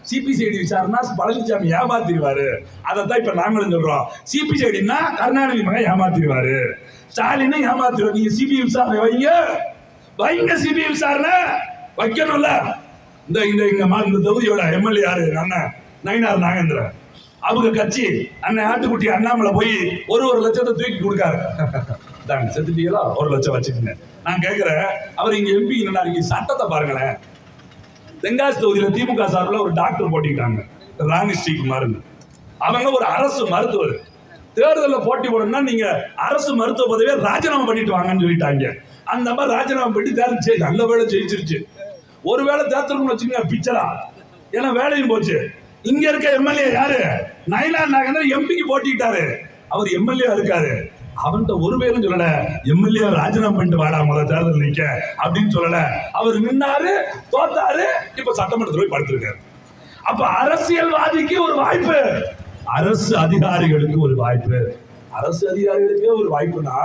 சிபிசிஐடி விசாரணை பழனிசாமி ஏமாத்திடுவாரு, அதைத்தான் இப்ப நாங்களும் சொல்றோம். சிபிசிஐடினா கருணாநிதி மகன் ஏமாத்திடுவாரு, ஸ்டாலின் ஏமாத்திடுவாரு. நீங்க சிபிஐ விசாரணை வைங்க, சிபிஐ விசாரணை வைக்கணும்ல. இந்த தொகுதியோட எம்எல்ஏ யாரு? அண்ணன் நயினார் நாகேந்திரன், அவங்க கட்சி அண்ணன் ஆட்டுக்குட்டி அண்ணாமலை போய் 1 லட்சத்தை தூக்கி கொடுக்காரு. செத்துட்டீங்களா, 1 லட்சம் வச்சுக்கோங்க. நான் கேட்கிறேன், அவர் இங்க எம்பி நீங்க சட்டத்தை பாருங்களேன். தென்காசி தொகுதியில திமுக சார்பில் ஒரு டாக்டர் போட்டிட்டாங்க, ராணி ஸ்ரீகுமார். அவங்க ஒரு அரசு மருத்துவர். தேர்தலில் போட்டி போடணும்னா நீங்க அரசு மருத்துவ பதவியை ராஜினாமா பண்ணிட்டு வாங்கன்னு சொல்லிட்டாங்க. அந்த மாதிரி ராஜினாமா பண்ணி தேர்ச்சி நல்ல வேலை ஜெயிச்சிருச்சு. ஒருவேளை தேர்தலுக்கு வச்சுங்க பிச்சரா, ஏன்னா வேலையும் போச்சு. இங்க இருக்க எம்எல்ஏ யாரு? நயினார் நாகேந்திரன் எம்பிக்கு போட்டிட்டாரு, அவர் எம்எல்ஏ இருக்காரு. அவன்கிட்ட ஒரு பேரும் சொல்லல எம்எல்ஏ ராஜினாமா பண்ணிட்டு வாடா முதல் தேர்தல் நிக்க அப்படின்னு சொல்லல. அவர் நின்னாரு, தோத்தாரு, இப்ப சட்டமன்றத்தில் போய் படுத்திருக்காரு. அப்ப அரசியல்வாதிக்கு ஒரு வாய்ப்பு, அரசு அதிகாரிகளுக்கு ஒரு வாய்ப்பு. அரசு அதிகாரிகளுக்கே ஒரு வாய்ப்புனா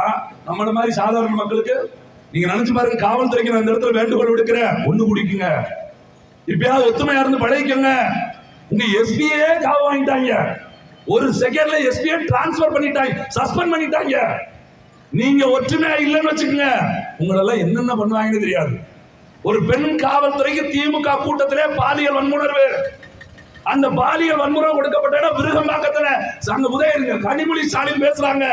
நம்மள மாதிரி சாதாரண மக்களுக்கு நீங்க நினைச்சு பாருங்க. காவல்துறைக்கு நான் இந்த இடத்துல வேண்டுகோள் விடுக்கிறேன், ஒண்ணு குடிக்குங்க, இப்பயாவது ஒத்துமையா இருந்து பழகிக்கங்க. உங்க எஸ்பியே காவ வாங்கிட்டாங்க, ஒரு செகண்ட்ல எஸ்பியை டிரான்ஸ்பர் பண்ணிட்டாங்க, சஸ்பெண்ட் பண்ணிட்டாங்க. நீங்க ஒற்றுமையா இல்லைன்னு வச்சுக்கோங்க, உங்களெல்லாம் என்னென்ன பண்ணுவாங்கன்னு தெரியாது. ஒரு பெண் காவல்துறைக்கு திமுக கூட்டத்திலே பாலியல் வன்முணர்வு, அந்த பாலியல் வன்முறை கொடுக்கப்பட்ட இடம் விருகம்பாக்கத்துல அங்க உதயிருங்க. கனிமொழி ஸ்டாலின் பேசுறாங்க,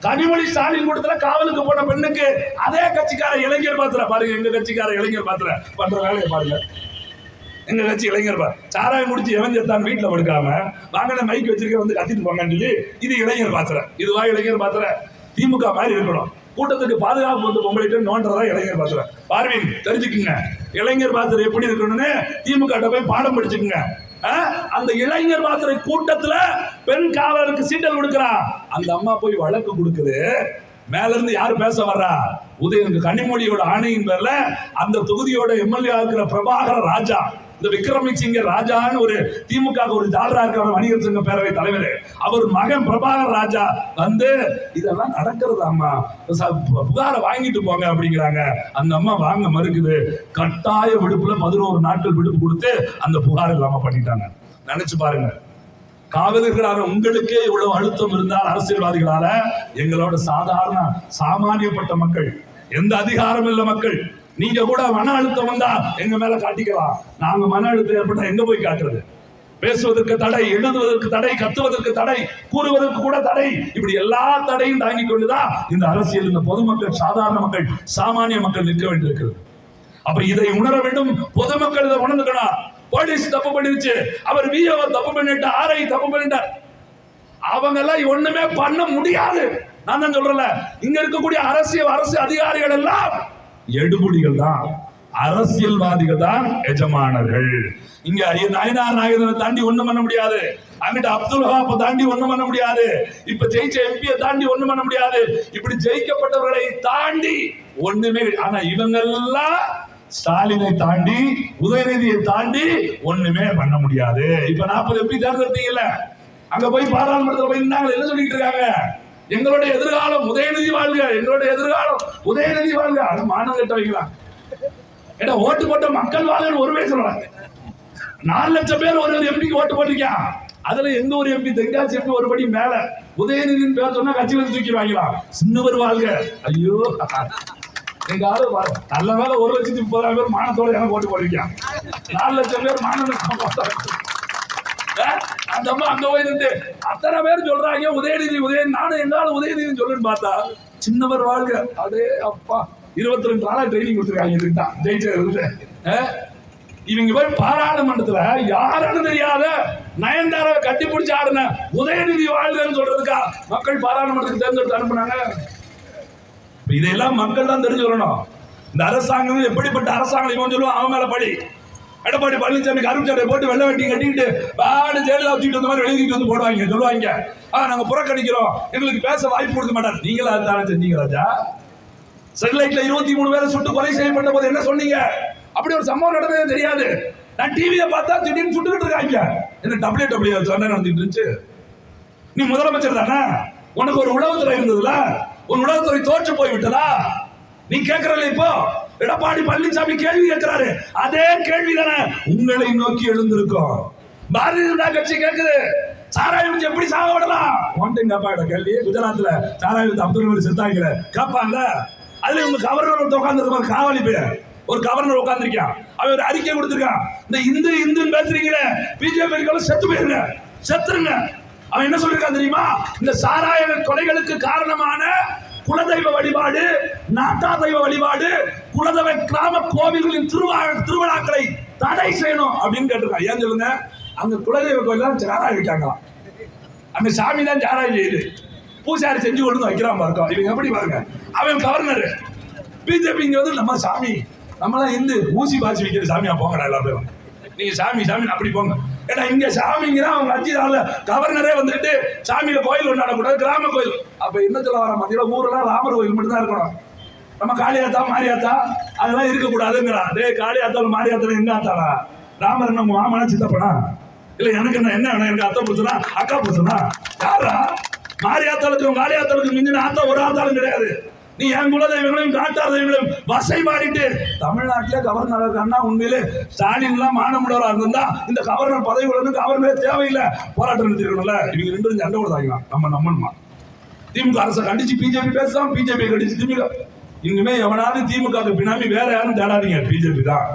கனிமொழி ஸ்டாலின் கூட்டத்துல காவலுக்கு போன பெண்ணுக்கு அதே கட்சிக்கார இளைஞர் பாத்திர பாருங்க, எங்க கட்சிக்கார இளைஞர் பாத்திர பண்ற வேலையை பாருங்க. எங்க கட்சி இளைஞர் சாராயம் முடிச்சு எவன் செத்தான் வீட்டுல படுக்காம வாங்கின மைக் வச்சிருக்க வந்து கத்திட்டு போங்கன்னு சொல்லி இது இளைஞர் பாத்திர. இதுவா இளைஞர் பாத்திர? திமுக மாதிரி இருக்கணும். கூட்டத்துக்கு பாதுகாப்பு வந்து பொம்பளைட்டு நோன்றதா இளைஞர் பாத்திர. பார்வீன் தெரிஞ்சுக்குங்க, இளைஞர் பாத்திர எப்படி இருக்கணும்னு திமுக போய் பாடம் படிச்சுக்குங்க. அந்த இளைஞர் வாசலை கூட்டத்துல பெண் காவலருக்கு சீட்டல் கொடுக்கிறா. அந்த அம்மா போய் வழக்கு கொடுக்குது. மேல இருந்து யாரு பேச வர்றா? கனிமொழியோட ஆணையின் பேர்ல அந்த தொகுதியோட எம்எல்ஏ இருக்கிற பிரபாகர ராஜா, இந்த விக்ரமிசிங்க ராஜான்னு ஒரு திமுக ஒரு ஜாலரா இருக்கிற வணிகர் சங்க பேரவை தலைவர், அவர் மகன் பிரபாகர் ராஜா வந்து இதெல்லாம் நடக்கிறது அம்மா, புகாரை வாங்கிட்டு போங்க அப்படிங்கிறாங்க. அந்த அம்மா வாங்க மறுக்குது. கட்டாய விடுப்புல 11 நாட்கள் விடுப்பு கொடுத்து அந்த புகார் இல்லாம பண்ணிட்டாங்க. நினைச்சு பாருங்க. காவலர்களான உங்களுக்கே இவ்வளவு அழுத்தம் இருந்தால் அரசியல்வாதிகளால, எங்களோட சாதாரண சாமானியப்பட்ட மக்கள், எந்த அதிகாரம் இல்ல மக்கள், நீங்க கூட மன அழுத்தம் வந்தா எங்க மேல காட்டிக்கலாம். நாங்க மன அழுத்தம் ஏற்பட்டா எங்க போய் காட்டுறது? பேசுவதற்கு தடை, எழுதுவதற்கு தடை, கத்துவதற்கு தடை, கூறுவதற்கு கூட தடை, இப்படி எல்லா தடையும் தாங்கி கொண்டுதான் இந்த அரசியல், இந்த பொதுமக்கள், சாதாரண மக்கள், சாமானிய மக்கள் நிற்க வேண்டியிருக்கிறது. அப்ப இதை உணர வேண்டும். பொதுமக்கள் இதை உணர்ந்துக்கணும். போலீஸ் தப்பு பண்ணிருச்சு, அவர் விஓ தப்பு பண்ணிட்டார், ஆர்ஐ தப்பு பண்ணிட்டார், அவங்க எல்லாம் ஒண்ணுமே பண்ண முடியாது. நான் தான் சொல்றேன், இங்க இருக்கக்கூடிய அரசு அதிகாரிகள் எல்லாம் எடுபுடிகள் தான், அரசியல்வாதிகள் தான் எஜமானர்கள். இங்க நயனார் நாயகனை தாண்டி ஒண்ணும் பண்ண முடியாது, அங்கிட்ட அப்துல் வஹாப்பை தாண்டி ஒண்ணும் பண்ண முடியாது, இப்ப ஜெயிச்ச எம்பியை தாண்டி ஒண்ணும் பண்ண முடியாது. இப்படி ஜெயிக்கப்பட்டவர்களை தாண்டி ஒண்ணுமே. ஆனா இவங்க எல்லாம் ஸ்டாலினை தாண்டி, உதயநிதியை தாண்டி ஒண்ணுமே பண்ண முடியாது. இப்ப 40 எம்பி தேர்ந்தெடுத்தீங்கல்ல, அங்க போய் பாராளுமன்றத்தில் போய் என்ன சொல்லிட்டு இருக்காங்க? எங்களுடைய எதிர்காலம் உதயநிதி வாழ்க, எங்களுடைய எதிர்காலம் உதயநிதி வாழ்க. அது மானம் கட்ட வைக்கலாம். ஏன்னா ஓட்டு போட்ட மக்கள் வாழ்க ஒரு பேர் சொல்றாங்க. 4 லட்சம் பேர் ஒரு எம்பிக்கு ஓட்டு போட்டிருக்கான். அதுல எங்க ஒரு எம்பி, தென்காசி எம்பி ஒரு படி மேல, உதயநிதியின் பேர் சொன்னா கட்சியில தூக்கி வாங்கலாம். சின்னவர் வாழ்க. ஐயோ, நல்ல வேலை 1,30,000 பேர் மானத்தோட எனக்கு ஓட்டு போட்டிருக்கான். 4 லட்சம் பேர் மானம். அந்த அம்மா அங்க போய் நின்று அத்தனை பேர் சொல்றாங்க உதயநிதி உதயநிதி. நானும் என்னாலும் உதயநிதி சொல்லுன்னு பார்த்தா சின்னவர் வாழ்க. அதே அப்பா 22 நாளா ட்ரைனிங் கொடுத்துருக்காங்க. இதுக்கு தான் ஜெயிச்சது. இவங்க போய் பாராளுமன்றத்துல யாருன்னு தெரியாத நயன்தாராவை கட்டி பிடிச்சி ஆடுன உதயநிதி வாழ்கன்னு சொல்றதுக்கா மக்கள் பாராளுமன்றத்துக்கு தேர்ந்தெடுத்து அனுப்புனாங்க. இதையெல்லாம் மக்கள் தான் தெரிஞ்சுக்கணும். இந்த அரசாங்கம் எப்படிப்பட்ட அரசாங்கம் இவன் சொல்லுவான், அவன் மேல படி. எடப்பாடி பழனிசாமி கரும்பு போட்டு வெள்ளை வெட்டி கட்டிக்கிட்டு பாடு ஜெயலலிதா வச்சுக்கிட்டு வந்த மாதிரி எழுதிட்டு வந்து போடுவாங்க, சொல்லுவாங்க நாங்க புறக்கணிக்கிறோம், எங்களுக்கு பேச வாய்ப்பு கொடுக்க மாட்டாங்க. நீங்களா தானே செஞ்சீங்க ராஜா? ஸ்டெர்லைட்ல 23 பேரை சுட்டு கொலை செய்யப்பட்ட போது என்ன சொன்னீங்க? அப்படி ஒரு சம்பவம் நடந்ததே தெரியாது. நான் டிவியை பார்த்தா திடீர்னு சுட்டுக்கிட்டு இருக்காங்க. என்ன WW சண்டை நடந்துட்டு இருந்துச்சு? நீ முதலமைச்சர் தானே, உனக்கு ஒரு உளவுத்துறை இருந்ததுல, உன் உளவுத்துறை தோற்று போய் விட்டதா? நீ கேட்கறல. இப்போ எடப்பாடி பழனிசாமி கேள்வி கேட்கிறாரு, அதே கேள்வி தானே உங்களை நோக்கி எழுந்திருக்கும். பாரதிய ஜனதா கட்சி கேட்குது, சாராயம் எப்படி சாக விடலாம்? ஒன்றையும் கேட்பாங்க கேள்வி. குஜராத்ல சாராயத்தை அப்துல் செத்தாங்க கேட்பாங்க. அதுல உங்க கவர்னர் உட்கார்ந்து காவலி பேர் ஒரு கவர்னர் உட்கார்ந்துருக்கான். அவன் ஒரு அறிக்கை கொடுத்திருக்கான், இந்த இந்து இந்துன்னு பேசுறீங்களே, பிஜேபி செத்து போயிருங்க, செத்துருங்க. அவன் என்ன சொல்லிருக்கான் தெரியுமா? இந்த சாராய கொலைகளுக்கு காரணமான குலதெய்வ வழிபாடு, நாட்டா தெய்வ வழிபாடு, குலதெய்வ கிராம கோவில்களின் திருவிழாக்களை தடை செய்யணும் அப்படின்னு கேட்டிருக்கான். ஏன் சொல்லுங்க? அந்த குலதெய்வ கோயில் தான் சாராயம் வைக்காங்களாம். அந்த சாமி தான் சாராயம் செய்யுது, பூசாரி செஞ்சு கொண்டு வைக்கிறான் பாருக்கோம். இவங்க எப்படி பாருங்க, அவன் கவர்னர். பிஜேபி இங்க வந்து நம்ம சாமி, நம்மளாம் இந்து ஊசி பாசி வைக்கிற சாமியா போங்கடா எல்லா பேரும், நீங்க சாமி சாமி அப்படி போங்க. ஏன்னா இங்க சாமிங்கிறா அவங்க அஜிதால கவர்னரே வந்துட்டு சாமியில கோயில் கொண்டாடக்கூடாது, கிராம கோயில். அப்ப என்ன சொல்ல வர மத்தியில ஊரெல்லாம் ராமர் கோயில் மட்டும் தான் இருக்கணும். நம்ம காளியாத்தா மாரியாத்தா அதெல்லாம் இருக்கக்கூடாதுங்கிறான். டே காளியாத்தாலும் மாரியாத்தாலும் எங்க ஆத்தாளா? ராமர் நம்ம மாமனா சித்தப்பனா? இல்ல எனக்கு என்ன வேணும்? எனக்கு அத்தை புருஷனா அக்கா புருஷனா? யாரா? மாரியாத்தாளுக்கும் காளியாத்தாளுக்கும் மிஞ்சின ஆத்தா ஒரு ஆத்தாலும் கிடையாது. நீ என் குலதெய்வங்களையும் காட்டார் தெய்வங்களையும் வசை மாறிட்டு தமிழ்நாட்டிலே கவர்னர் இருக்கான்னா, உண்மையிலே ஸ்டாலின் எல்லாம் மானமுடவரா இருந்தா இந்த கவர்னர் பதவி வந்து கவர்னரே தேவையில்லை, போராட்டம் நடத்திருக்கணும்ல. இவங்க 2 பேரும் சண்டை கொடுத்தாங்க. நம்ம நம்பணுமா? திமுக அரசை கண்டிச்சு பிஜேபி பேசாம, பிஜேபி கண்டிச்சு திமுக. இனிமே எவனாவது திமுக பின்னாடி வேற யாரும் தேடாதீங்க, பிஜேபி தான்.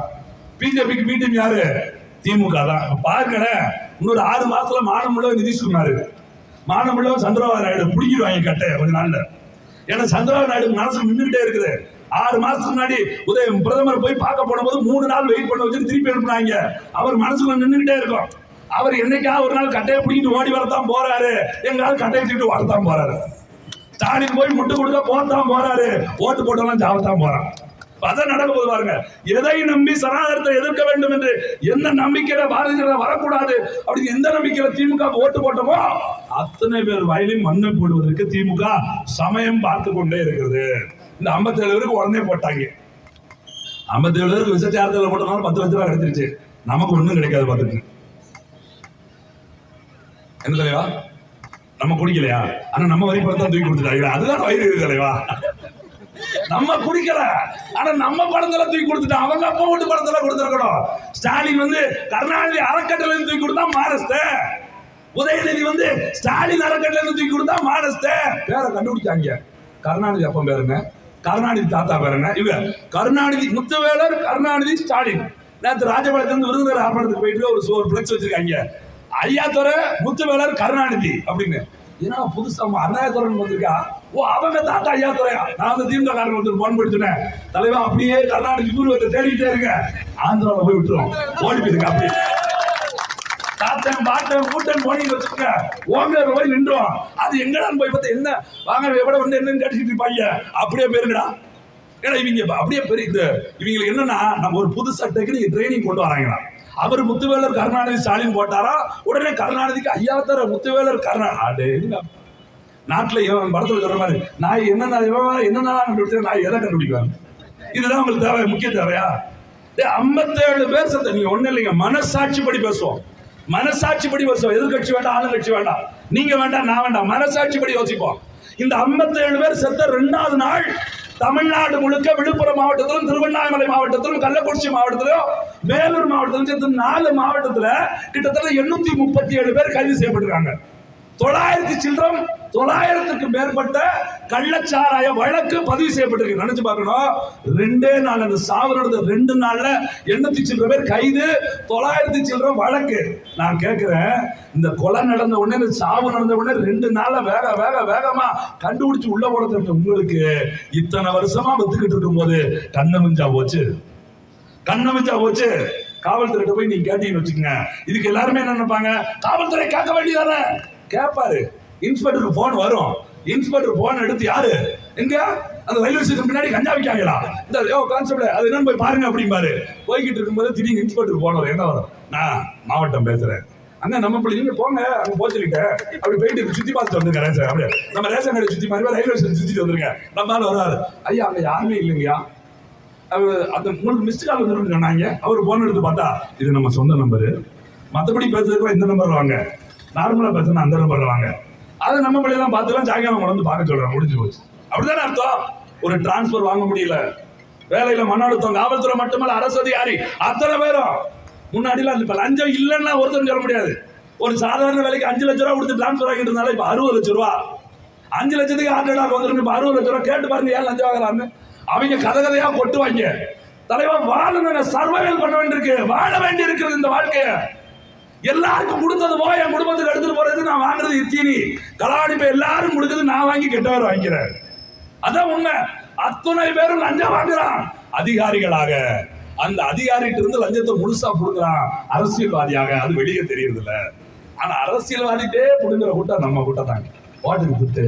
பிஜேபிக்கு மீட்டிங் யாரு? திமுக தான். பாருங்க, இன்னொரு 6 மாசத்துல மானமுள்ள நிதிஷ்குமார், மானமுள்ள சந்திரபாபு நாயுடு பிடிக்கிடுவாங்க கட்டைய கொஞ்ச நாள்ல. ஏன்னா சந்திரபாபு நாயுடு மனசு நின்றுகிட்டே இருக்குது. 6 மாசத்துக்கு முன்னாடி பிரதமர் போய் பார்க்க போன போது 3 நாள் வெயிட் பண்ண வச்சு திருப்பி அனுப்புனாங்க. அவர் மனசுக்குள்ள நின்றுகிட்டே இருக்கும். அவர் என்னைக்கா ஒரு நாள் கட்டையை பிடிக்கிட்டு ஓடி வரத்தான் போறாரு, எங்காவது கட்டையை தூக்கிட்டு வரத்தான் போறாரு. ஸ்டாலின் போய் முட்டு கொடுத்தா போத்தான் போறாரு, ஓட்டு போட்டெல்லாம் சாவத்தான் போறான். அதான் நடக்க போது பாருங்க. எதை நம்பி சனாதனத்தை எதிர்க்க வேண்டும் என்று எந்த நம்பிக்கையில பாரதிய ஜனதா வரக்கூடாது அப்படின்னு எந்த நம்பிக்கையில திமுக ஓட்டு போட்டோமோ அத்தனை பேர் வயலின் மண்ணை போடுவதற்கு திமுக சமயம் பார்த்து கொண்டே இருக்கிறது. இந்த 57 பேருக்கு உடனே போட்டாங்க. 57 பேருக்கு விசச்சாரத்தில் போட்டனால 10 லட்சம் ரூபாய் கிடைச்சிருச்சு. நமக்கு ஒண்ணும் கிடைக்காது. பார்த்துட்டு என்ன தலைவா, நம்ம குடிக்கலையா? ஆனா நம்ம வரி பணத்தை தூக்கி கொடுத்துட்டாங்க. அதுதான் வயிறு இருக்கு தலைவா. நம்ம குடிக்கல, ஆனா நம்ம பணத்தெல்லாம் தூக்கி கொடுத்துட்டோம். அவங்க அப்பா வீட்டு பணத்தெல்லாம் கொடுத்துருக்கணும். ஸ்டாலின் கருணாநிதி அறக்கட்டளை தூக்கி கொடுத்தா மானஸ்த, உதயநிதி ஸ்டாலின் அறக்கட்டளை தூக்கி கொடுத்தா மானஸ்த. பேரை கண்டுபிடிச்சாங்க. கருணாநிதி அப்பா பேருங்க, கருணாநிதி தாத்தா பேருங்க. இவங்க கருணாநிதி முத்துவேலர், கருணாநிதி ஸ்டாலின். நேற்று ராஜபாளையத்திலிருந்து விருதுநகர் ஆர்ப்பாட்டத்துக்கு போயிட்டு ஒரு பிளக்ஸ் வச்சிருக்காங்க. ஐயாத்துறை முத்துவேலர் கருணாநிதி அப்படின்னு. ஏன்னா புதுசா அண்ணாத்துறை வந்திருக்கா. ஓ, அவங்க தாத்தா ஐயாத்துறையா? நான் திமுக காரங்க போன் படிச்சுனேன் தலைவா. அப்படியே கருணாநிதி பூர்வத்தை தேடிக்கிட்டே இருக்க, ஆந்திராவில் போய் விட்டுரும், ஓடி போயிருக்க. அப்படி தாத்தன் பாட்டன் கூட்டன் போனி வச்சுக்க, ஓங்க போய் நின்றோம். அது எங்கடான்னு போய் பார்த்தா என்ன வாங்க எவ்வளோ என்னன்னு கேட்டுக்கிட்டு இருப்பாங்க. அப்படியே பேருங்கடா. ஏன்னா இவங்க அப்படியே பெரிய இவங்களுக்கு என்னன்னா, நம்ம ஒரு புதுசா டெக்னிக் ட்ரைனிங் கொண்டு வராங்களா. அவர் முத்துவேலர் கருணாநிதி ஸ்டாலின் போட்டாரா, உடனே கருணாநிதிக்கு ஐயாத்தர முத்துவேலர் கருணாநிதி. நாட்டில் படத்தில் சொல்ற மாதிரி நான் என்னென்ன கண்டுபிடிச்சேன், நான் எதை கண்டுபிடிக்குவேன். இதுதான் உங்களுக்கு தேவை, முக்கிய தேவையா? 57 பேர் சத்த. நீங்க ஒண்ணு இல்லைங்க, மனசாட்சிப்படி பேசுவோம். மனசாட்சிப்படி பேசுவோம். எதிர்கட்சி வேண்டாம், ஆளுங்கட்சி வேண்டாம், நீங்க வேண்டாம், நான் வேண்டாம், மனசாட்சிப்படி யோசிப்போம். இந்த 57 பேர் செத்த 2வது நாள் தமிழ்நாடு முழுக்க விழுப்புரம் மாவட்டத்திலும், திருவண்ணாமலை மாவட்டத்திலும், கள்ளக்குறிச்சி மாவட்டத்திலும், வேலூர் மாவட்டத்திலும் 4 மாவட்டத்தில் கிட்டத்தட்ட 837 பேர் கைது செய்யப்பட்டிருக்காங்க. 900 மேற்பட்ட கள்ளச்சாராய வழக்கு பதிவு செய்யப்பட்டிருக்கு. நினைச்சு பார்க்கணும். 2 நாள் அந்த சாவு நடந்த 2 நாள்ல 800 சில்லற பேர் கைது, 900 சில்லற வழக்கு. நான் கேட்கிறேன், இந்த கொலை நடந்த உடனே, இந்த சாவு நடந்த உடனே 2 நாள்ல வேகமா கண்டுபிடிச்சு உள்ள போடுறது உங்களுக்கு இத்தனை வருஷமா வித்துக்கிட்டு இருக்கும் போது கண்ணமிஞ்சா போச்சு. காவல்துறை போய் நீங்க கேட்டீங்கன்னு வச்சுக்கோங்க, இதுக்கு எல்லாருமே என்ன நினைப்பாங்க, காவல்துறை கேட்க வேண்டியதானே. கேட்பாரு. இன்ஸ்பெக்டருக்கு போன் வரும். இன்ஸ்பெக்டர் போன் எடுத்து யாரு எங்க அந்த ரயில்வே ஸ்டேஷன் பின்னாடி கஞ்சா விற்காங்களா, இந்த கான்ஸ்டபிள் அது என்னன்னு போய் பாருங்க அப்படிம்பாரு. போய்கிட்டு இருக்கும்போது திடீர்னு இன்ஸ்பெக்டர் போன் வரும். என்ன வரும், நான் மாவட்டம் பேசுறேன் அண்ணா, நம்ம பிள்ளைங்க போங்க அங்க போச்சுக்கிட்டேன் அப்படி போயிட்டு சுத்தி பார்த்துட்டு வந்துருங்க. ரேஷன் அப்படியே நம்ம ரேஷன் கடை சுத்தி மாதிரி ரயில்வே ஸ்டேஷன் சுத்திட்டு வந்துருங்க. நம்மளால வராது. ஐயா அங்க யாருமே இல்லைங்கய்யா, அந்த உங்களுக்கு மிஸ்டு கால் வந்துருன்னு சொன்னாங்க. அவர் போன் எடுத்து பார்த்தா இது நம்ம சொந்த நம்பரு, மற்றபடி பேசுறதுக்கு இந்த நம்பர் வாங்க, நார்மலா பேசுனா அந்த நம்பர் வாங்க, அதை நம்ம பிள்ளைலாம் பார்த்துலாம் சாயங்காலம் வந்து பார்க்க சொல்றேன். முடிஞ்சு போச்சு. அப்படிதானே அர்த்தம். ஒரு டிரான்ஸ்பர் வாங்க முடியல, வேலையில மன அழுத்தம், காவல்துறை மட்டுமல்ல அரசு அதிகாரி அத்தனை பேரும். முன்னாடிலாம் இப்ப லஞ்சம் இல்லைன்னா ஒருத்தர் சொல்ல முடியாது. ஒரு சாதாரண வேலைக்கு 5 லட்சம் ரூபா கொடுத்து டிரான்ஸ்பர் ஆகிட்டு இருந்தாலும் இப்ப 60 லட்சம் ரூபா, 5 லட்சத்துக்கு ஹார்ட் அட்டாக் வந்துருக்கு. இப்ப 60 லட்சம் ரூபா கேட்டு பாருங்க ஏன் லஞ்சம் வாங்கலாம்னு. அவங்க கதையா கொட்டுவாங்க. தலைவா வாழணும், சர்வைவல் பண்ண வேண்டியிருக்கு, வாழ வேண்டி இருக்கிறது இந்த வாழ்க்கைய. எல்லாருக்கும் கொடுத்தது போய் என் குடும்பத்துக்கு எடுத்துட்டு போறது, நான் வாங்குறது இத்தீனி கலாடி. இப்ப எல்லாரும் கொடுக்குது, நான் வாங்கி கெட்டவர் வாங்கிறேன். அதான் உண்மை. அத்தனை பேரும் லஞ்சம் வாங்குறான் அதிகாரிகளாக. அந்த அதிகாரிகிட்ட இருந்து லஞ்சத்தை முழுசா புடுங்குறான் அரசியல்வாதியாக. அது வெளியே தெரியறது இல்ல. ஆனா அரசியல்வாதிட்டே புடுங்குற கூட்டம் நம்ம கூட்டம் தாங்க. ஓட்டுக்கு கொடுத்து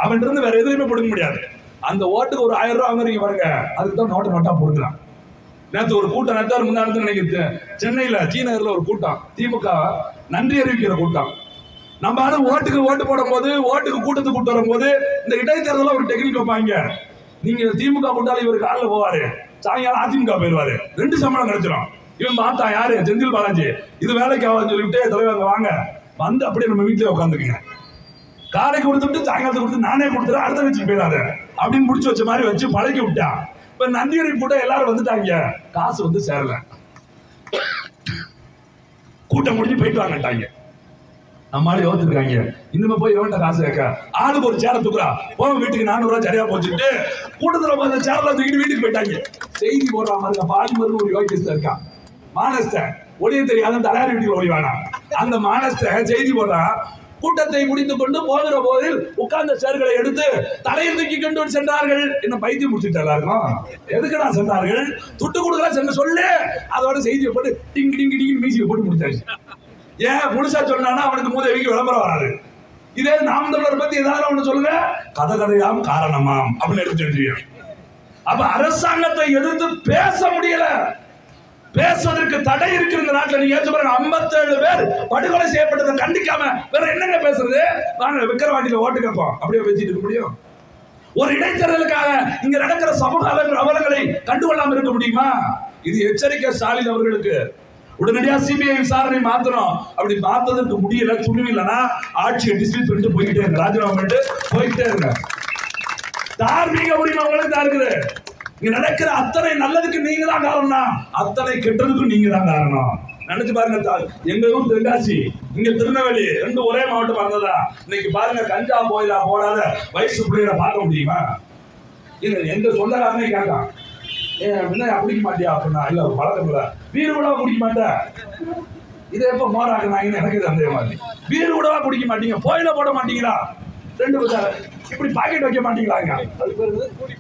அவன் இருந்து வேற எதுவுமே புடுங்க முடியாது. அந்த ஓட்டுக்கு ஒரு 1000 ரூபாய் வாங்குறீங்க பாருங்க, அதுக்கு தான் நோட்டா போடுறான். நேற்று ஒரு கூட்டம் நேற்று முன்னாடி நினைக்கிறேன், சென்னையில ஜீநகர்ல ஒரு கூட்டம், திமுக நன்றி அறிவிக்கிற கூட்டம். நம்ம ஓட்டுக்கு ஓட்டு போடும் போது, ஓட்டுக்கு கூட்டத்துக்கு கூட்டு வரும் போது இந்த இடைத்தேர்தல ஒரு டெக்னிக் வைப்பாங்க. நீங்க திமுக கூட்டாளி இவர் காலில் போவாரு, சாயங்காலம் அதிமுக போயிருவாரு, 2 சம்பளம் கிடைச்சிடும். இவன் பார்த்தா யாரு, செந்தில் பாலாஜி, இது வேலைக்கு ஆகும்னு சொல்லிவிட்டு தலைவர் வாங்க வந்து அப்படியே நம்ம வீட்டிலே உட்காந்துக்குங்க, காரை கொடுத்துட்டு சாயங்காலத்தை கொடுத்து நானே கொடுத்துறேன், அடுத்த வச்சுட்டு போயிடாது அப்படின்னு முடிச்சு வச்ச மாதிரி வச்சு பழக்கி விட்டான். இப்ப நன்றி அறிவிப்பு கூட்டம் எல்லாரும் வந்துட்டாங்க, காசு வந்து சேரல, கூட்டம் முடிஞ்சு போயிட்டு வாங்கட்டாங்க. நம்மளால யோசிச்சிருக்காங்க, இன்னுமே போய் எவன்ட்ட காசு கேட்க, ஆளுக்கு ஒரு சேர தூக்குறா, போக வீட்டுக்கு 400 ரூபாய் சரியா போச்சுட்டு கூட்டத்துல அந்த சேரல தூக்கிட்டு வீட்டுக்கு போயிட்டாங்க. செய்தி போடுற மாதிரி பாலிமர் ஒரு யோகிஸ்ட இருக்கான், மானஸ்த ஒளிய தெரியாத தலையாரி வீட்டுக்கு ஓடி வேணாம். அந்த மானஸ்த செய்தி போடுறா, கூட்டத்தை முடித்துக் கொண்டு போகிற போதில் உட்கார்ந்த சேர்களை எடுத்து தலையில் தூக்கி கொண்டு சென்றார்கள். என்ன பைத்தியம் முடிச்சுட்டு எல்லாருக்கும் எதுக்குடா சென்றார்கள், துட்டு கொடுக்கலாம் சென்று சொல்லு. அதோட செய்தியை போட்டு டிங்கு டிங்கு டிங்கு மீசியை போட்டு முடிச்சாச்சு. ஏன் முழுசா சொன்னா அவனுக்கு மூதேவிக்கு விளம்பரம் வராது. இதே நாம் தமிழர் பத்தி ஏதாவது ஒண்ணு சொல்லுங்க, கதையாம் காரணமாம் அப்படின்னு எடுத்து எழுதுவீங்க. அப்ப அரசாங்கத்தை எதிர்த்து பேச முடியல, பேசுவதற்கு தடை இருக்கு இந்த நாட்டில். நீங்க ஏற்று பாருங்க, 57 பேர் படுகொலை செய்யப்பட்டதை கண்டிக்காம வேற என்னங்க பேசுறது? வாங்க விக்கிரவாண்டியில ஓட்டு கேட்போம், அப்படியே பேசிட்டு இருக்க முடியும்? ஒரு இடைத்தேர்தலுக்காக இங்க நடக்கிற சமூக அவலங்களை கண்டுகொள்ளாம இருக்க முடியுமா? இது எச்சரிக்கை ஸ்டாலின் அவர்களுக்கு. உடனடியா சிபிஐ விசாரணை மாத்தணும். அப்படி மாத்ததற்கு முடியல, துணிவில்லைன்னா ஆட்சியை டிஸ்மிஸ் பண்ணிட்டு போய்கிட்டே இருங்க, ராஜினாமா பண்ணிட்டு போய்கிட்டே இருங்க. தார்மீக உரிமை உங்களுக்கு தான் இருக்குது. இங்க நடக்கிற அத்தனை நல்லதுக்கு நீங்க தான் காரணம், அத்தனை கெட்டதுக்கும் நீங்க தான் காரணம். நினைச்சு பாருங்க, எங்க ஊர் தென்காசி, இங்க திருநெல்வேலி, ரெண்டு ஒரே மாவட்டம் இருந்ததா? இன்னைக்கு பாருங்க, கஞ்சா போயிலா போடாத வயசு பிள்ளைகளை பார்க்க முடியுமா? எங்க சொந்தக்காரனே கேட்கான், குடிக்க மாட்டியா அப்படின்னா, இல்ல பழக்கம் இல்ல, வீடு கூட குடிக்க மாட்டேன், இதை எப்ப மோராக்குனாங்கன்னு எனக்கு சந்தேகமா மாதிரி. வீடு கூடவா குடிக்க மாட்டீங்க, போயில போட மாட்டீங்களா, ரெண்டு இப்படி பாக்கெட் வைக்க மாட்டீங்களாங்க? அது பேரு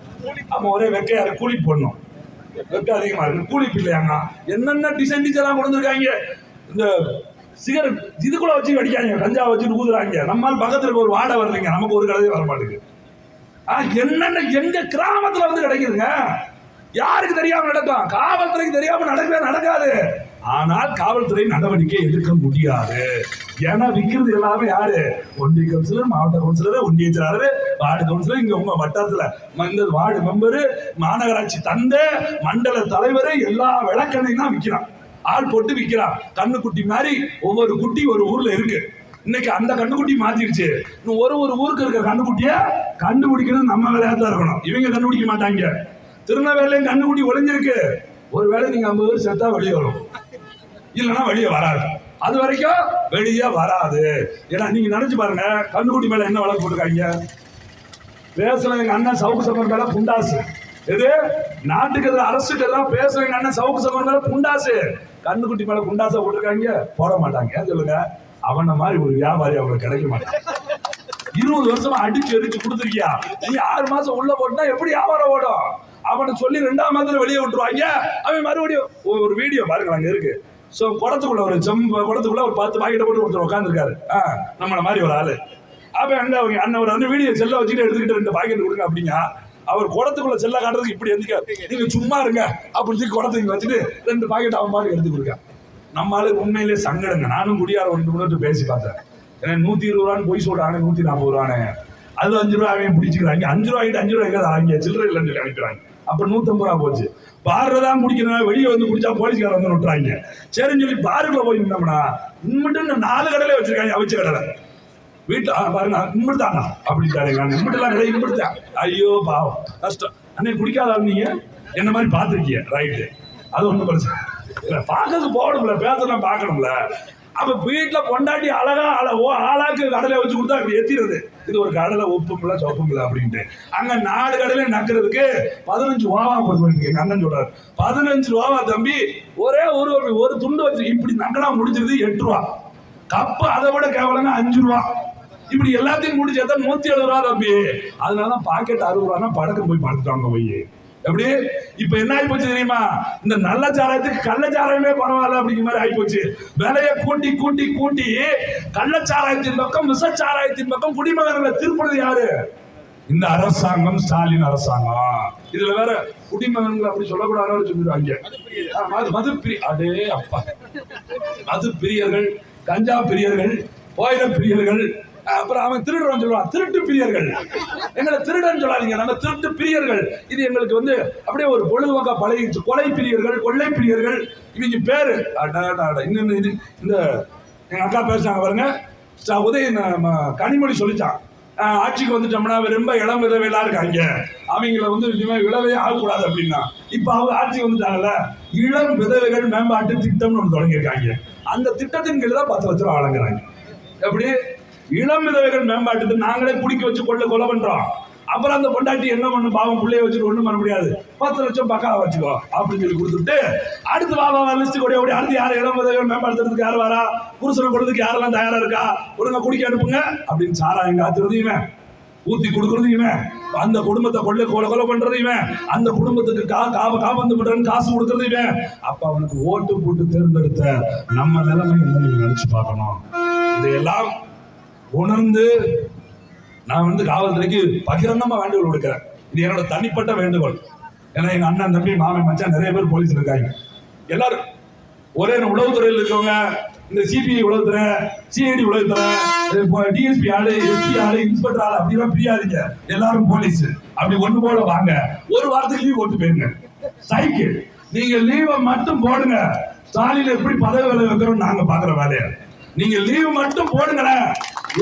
ஆமா, ஒரே வெக்கையாரு கூலி போடணும், வெக்க அதிகமா இருக்கு, கூலி இல்லையாங்க. என்னென்ன டிசைன் டிசைன் கொடுத்துருக்காங்க. இந்த சிகரெட் இதுக்குள்ள வச்சு வெடிக்காங்க, கஞ்சா வச்சு ஊதுறாங்க. நம்மால் பக்கத்துல ஒரு வாடை வருதுங்க, நமக்கு ஒரு கடையே வர மாட்டேங்குது. என்னென்ன எங்க கிராமத்துல வந்து கிடைக்குதுங்க, யாருக்கு தெரியாம நடக்கும்? காவல்துறைக்கு தெரியாம நடக்கவே நடக்காது. ஆனால் காவல்துறை நடவடிக்கை எடுக்க முடியாது. ஏன்னா விற்கிறது எல்லாமே யாரு? ஒன்றிய கவுன்சிலர், மாவட்ட கவுன்சிலர், ஒன்றிய செயலாளர், வார்டு கவுன்சிலர், இங்க உங்க வட்டாரத்துல இந்த வார்டு மெம்பரு, மாநகராட்சி தந்தை, மண்டல தலைவர், எல்லா விளக்கணையும் தான் விற்கிறான், ஆள் போட்டு விற்கிறான். கண்ணுக்குட்டி மாதிரி ஒவ்வொரு குட்டி ஒரு ஊர்ல இருக்கு. இன்னைக்கு அந்த கண்ணுக்குட்டி மாத்திருச்சு. ஒரு ஊருக்கு இருக்க கண்ணுக்குட்டிய கண்டுபிடிக்கிறது நம்ம விளையாட்டு இருக்கணும், இவங்க கண்டுபிடிக்க மாட்டாங்க. திருநெல்வேலியும் கண்ணுக்குட்டி ஒளிஞ்சிருக்கு. ஒருவேளை நீங்க 50 பேர் செத்தா வெளியே வரும், இல்லைன்னா வெளியே வராது. அது வரைக்கும் வெளியே வராது. ஏன்னா நீங்க நினைச்சு பாருங்க, கண்ணுக்குட்டி மேல என்ன வழக்கு போட்டிருக்காங்க? பேசுற எங்க அண்ணன் சவுக்கு சமர் மேல புண்டாசு. எது நாட்டுக்கு எதிராக, அரசுக்கு எதிராக பேசுற எங்க அண்ணன் சவுக்கு சமர் மேல புண்டாசு. கண்ணுக்குட்டி மேல புண்டாசா போட்டிருக்காங்க, போட மாட்டாங்க. ஏன் சொல்லுங்க? அவன மாதிரி ஒரு வியாபாரி அவங்களுக்கு கிடைக்க மாட்டாங்க. 20 வருஷமா அடிச்சு எரிச்சு கொடுத்துருக்கியா, நீ 6 மாசம் உள்ள போட்டா எப்படி வியாபாரம் ஓடும்? அவனை சொல்லி 2ஆம் மாதத்துல வெளியே விட்டுருவாங்க. அவன் மறுபடியும் ஒரு வீடியோ பாருங்க, அங்க இருக்கு. சோ குடத்துக்குள்ள ஒரு குடத்துக்குள்ள ஒரு 10 பாக்கெட்டை போட்டு ஒருத்தர் உட்காந்துருக்காரு, நம்மள மாதிரி ஒரு ஆளு. அப்ப அங்க அவங்க அண்ணன் ஒரு அந்த வீடியோ செல்ல வச்சுட்டு எடுத்துக்கிட்டு 2 பாக்கெட் கொடுங்க அப்படிங்க. அவர் குடத்துக்குள்ள செல்ல காட்டுறதுக்கு இப்படி எந்திக்க, நீங்க சும்மா இருங்க அப்படின்னு சொல்லி குடத்துக்கு வச்சுட்டு 2 பாக்கெட் அவன் பாட்டு எடுத்து கொடுக்க. நம்மளால உண்மையிலேயே சங்கடங்க. நானும் குடியார 1 மினிட் பேசி பார்த்தேன். ஏன்னா 120 ரூபான்னு போய் சொல்றாங்க, 140 ரூபானே, அது 5 ரூபா அவன் பிடிச்சிக்கிறாங்க. 5 ரூபாய்க்கு 5 ரூபாய்க்கு வாங்கி சில்லறை இல்லைன்னு சொல்லி அனுப்பிடுறாங்க. அப்ப 150 ரூபா போச்சு. பாருதான் குடிக்கிறேன், வெளியே வந்து குடிச்சா போலீஸ்கார வந்து விட்டுறாங்க. சரின்னு சொல்லி பாருக்குள்ள போய் நின்னோம்னா இன்மட்டு 4 கடையில வச்சிருக்காங்க, அவிச்ச கடலை. வீட்டுல பாருங்க, இன்படுத்தாங்க அப்படின்ட்டாருங்க. இன்பட்டுலாம் கிடையாது, இன்படுத்தா. ஐயோ பாவம், கஷ்டம். அன்னைக்கு குடிக்காத நீங்க என்ன மாதிரி பாத்துருக்கீங்க, ரைட்டு, அது ஒண்ணும் பிரச்சனை இல்லை. பார்க்கறதுக்கு போகணும்ல, பேசலாம் பார்க்கணும்ல. அப்ப வீட்டுல பொண்டாட்டி அழகா ஆளாக்கு கடலை வச்சு கொடுத்தா அப்படி எத்திடுறது. இது ஒரு கடலை ஒப்புமில்ல சொப்புமில்ல அப்படின்ட்டு அங்க 4 கடையில நக்கிறதுக்கு 15 ரூபாவா போட்டு எங்க அண்ணன் சொல்றாரு. 15 ரூபாவா தம்பி, ஒரே ஒரு துண்டு வச்சு இப்படி நக்கடா முடிச்சிருது 8 ரூபா. கப்பு அதை விட கேவலங்க 5 ரூபா. இப்படி எல்லாத்தையும் முடிச்சு 170 ரூபா தம்பி. அதனால பாக்கெட் 60 ரூபானா படக்கம் போய் பார்த்துட்டாங்க போய். எப்படி இப்ப என்ன ஆகி போச்சு தெரியுமா? இந்த நல்ல சாராயத்துக்கு கள்ளச்சாராயமே பரவாயில்ல அப்படிங்கிற மாதிரி ஆகி போச்சு. விலையை கூட்டி கூட்டி கூட்டி கள்ளச்சாராயத்தின் பக்கம், விஷச்சாராயத்தின் பக்கம் குடிமகன்களை திருப்பது யாரு? இந்த அரசாங்கம், ஸ்டாலின் அரசாங்கம். இதுல வேற குடிமகன்கள் அப்படி சொல்லக்கூடாதுன்னு சொல்லிடுவாங்க. அடே அப்பா, மது பிரியர்கள், கஞ்சா பிரியர்கள், போயிட பிரியர்கள், அப்புறம் அவன் திருடுறான்னு சொல்லுவான், திருட்டு பிரியர்கள். எங்களை திருடன் சொல்லாதீங்க, நம்ம திருட்டு பிரியர்கள். இது எங்களுக்கு வந்து அப்படியே ஒரு பொழுதுபோக்கா பழகிடுச்சு. கொலை பிரியர்கள், கொள்ளை பிரியர்கள், இவங்க பேரு. இந்த எங்க அக்கா பேசுறாங்க பாருங்க, கனிமொழி சொல்லிச்சான், ஆட்சிக்கு வந்துட்டோம்னா ரொம்ப இளம் விதவையெல்லாம் இருக்காங்க, அவங்கள வந்து விளவே ஆகக்கூடாது அப்படின்னா. இப்ப அவங்க ஆட்சிக்கு வந்துட்டாங்கல்ல, இளம் விதவைகள் மேம்பாட்டு திட்டம்னு ஒன்று தொடங்கியிருக்காங்க. அந்த திட்டத்தின் கீழ் தான் 10 லட்சம் ரூபா வழங்குறாங்க. எப்படி இளம் விதவைகள் மேம்பாட்டுக்கு நாங்களே குடிக்க வச்சு கொலை பண்றோம். அப்புறம் அந்த பொண்டாட்டி என்ன பண்ணு, பாவம் பிள்ளைய வச்சுட்டு ஒண்ணும் பண்ண முடியாது, 10 லட்சம் பக்கா வச்சுக்கோ அப்படின்னு சொல்லி கொடுத்துட்டு அடுத்து பாபா லிஸ்ட் கூட ஓடி அடுத்து யாரும் இளம் விதவைகள் மேம்பாடுறதுக்கு யார் வரா, புருஷனை கொடுறதுக்கு யாரெல்லாம் தயாரா இருக்கா, ஒழுங்கா குடிக்க அனுப்புங்க அப்படின்னு சாராயம் காத்துறது இவன், ஊத்தி கொடுக்கறது இவன், அந்த குடும்பத்தை கொலை பண்றது இவன், அந்த குடும்பத்துக்கு காபந்து பண்றன்னு காசு கொடுக்கறது இவன். அப்ப அவனுக்கு ஓட்டு போட்டு தேர்ந்தெடுத்த நம்ம நிலைமை என்ன நினைச்சு பார்க்கணும். இதையெல்லாம் உணர்ந்து நான் வந்து காவல்துறைக்கு பகிரங்கமா வேண்டுகோள் கொடுக்கிறேன். இது என்னோட தனிப்பட்ட வேண்டுகோள். ஏன்னா எங்க அண்ணன் தம்பி மாமன் மச்சான் நிறைய பேர் போலீஸ் இருக்காங்க. எல்லாரும் ஒரே உளவுத்துறையில் இருக்கவங்க, இந்த சிபிஐ உளவுத்துறை, சிஐடி உளவுத்துறை, டிஎஸ்பி ஆளு, எஸ்பி ஆளு, இன்ஸ்பெக்டர் ஆளு அப்படிலாம் பிரியாதீங்க. எல்லாரும் போலீஸ். அப்படி ஒண்ணு போல வாங்க. ஒரு வாரத்துக்கு லீவ் போட்டு போயிருங்க. சைக்கிள் நீங்க லீவை மட்டும் போடுங்க. ஸ்டாலின் எப்படி பதவி வேலை வைக்கிறோம் நாங்க பாக்குற வேலையை நீங்க லீவ் மட்டும் போடுங்களேன்.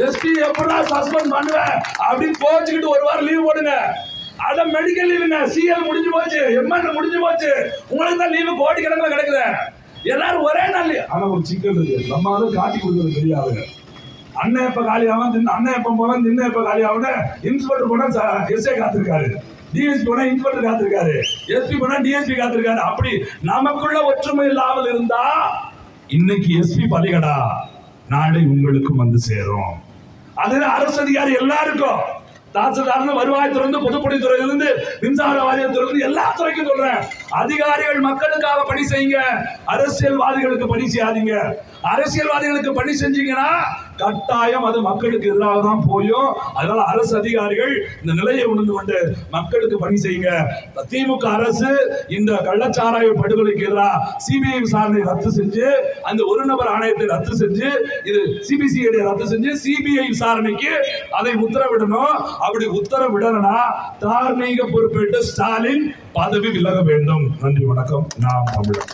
எஸ்பி எப்படா சஸ்பெண்ட் பண்ணுவேன் அப்படின்னு கோச்சுக்கிட்டு ஒரு வாரம் லீவ் போடுங்க. அத மெடிக்கல் லீவுங்க. சிஎல் முடிஞ்சு போச்சு, எம்எல் முடிஞ்சு போச்சு. உங்களுக்கு தான் லீவு கோடிக்கணக்கில் கிடைக்குது. எல்லாரும் ஒரே நாள். ஆனா ஒரு சிக்கல் இருக்கு. நம்ம அதை காட்டி கொடுக்கறது தெரியாது. அண்ணன் எப்ப காலியாகும், அண்ணன் எப்ப போனா நின்ன எப்ப காலியாகும். இன்ஸ்பெக்டர் போனா எஸ்ஐ காத்திருக்காரு, டிஎஸ்பி போனா இன்ஸ்பெக்டர் காத்திருக்காரு, எஸ்பி போனா டிஎஸ்பி காத்திருக்காரு. அப்படி நமக்குள்ள ஒற்றுமை இல்லாமல் இருந்தா இன்னைக்கு எஸ்பி பலிகடா, நாளை உங்களுக்கும் வந்து சேரும். அதுதான் அரசு அதிகாரி எல்லாருக்கும், தாசில்தார் வருவாய்த்துறை, பொதுப்பணித்துறையிலிருந்து மின்சார வாரியத்திலிருந்து எல்லா துறைக்கும் சொல்றேன். அதிகாரிகள் மக்களுக்காக பணி செய்யுங்க, அரசியல்வாதிகளுக்கு பணி செய்யாதீங்க. அரசியல்வாதிகளுக்கு பணி செஞ்சீங்கன்னா கட்டாயம் அது மக்களுக்கு எதிராக தான் போயும். அதனால அரசு அதிகாரிகள் இந்த நிலையை உணர்ந்து கொண்டு மக்களுக்கு பணி செய்யுங்க. திமுக அரசு இந்த கள்ளச்சாராய படுகொலைக்கு எதிராக சிபிஐ விசாரணை ரத்து செஞ்சு, அந்த ஒரு நபர் ஆணையத்தை ரத்து செஞ்சு, இது சிபிசிஐடி ரத்து செஞ்சு சிபிஐ விசாரணைக்கு அதை உத்தரவிடணும். அப்படி உத்தரவிடனா தார்மீக பொறுப்பேற்று ஸ்டாலின் பதவி விலக வேண்டும். நன்றி, வணக்கம். நாம் தமிழர்.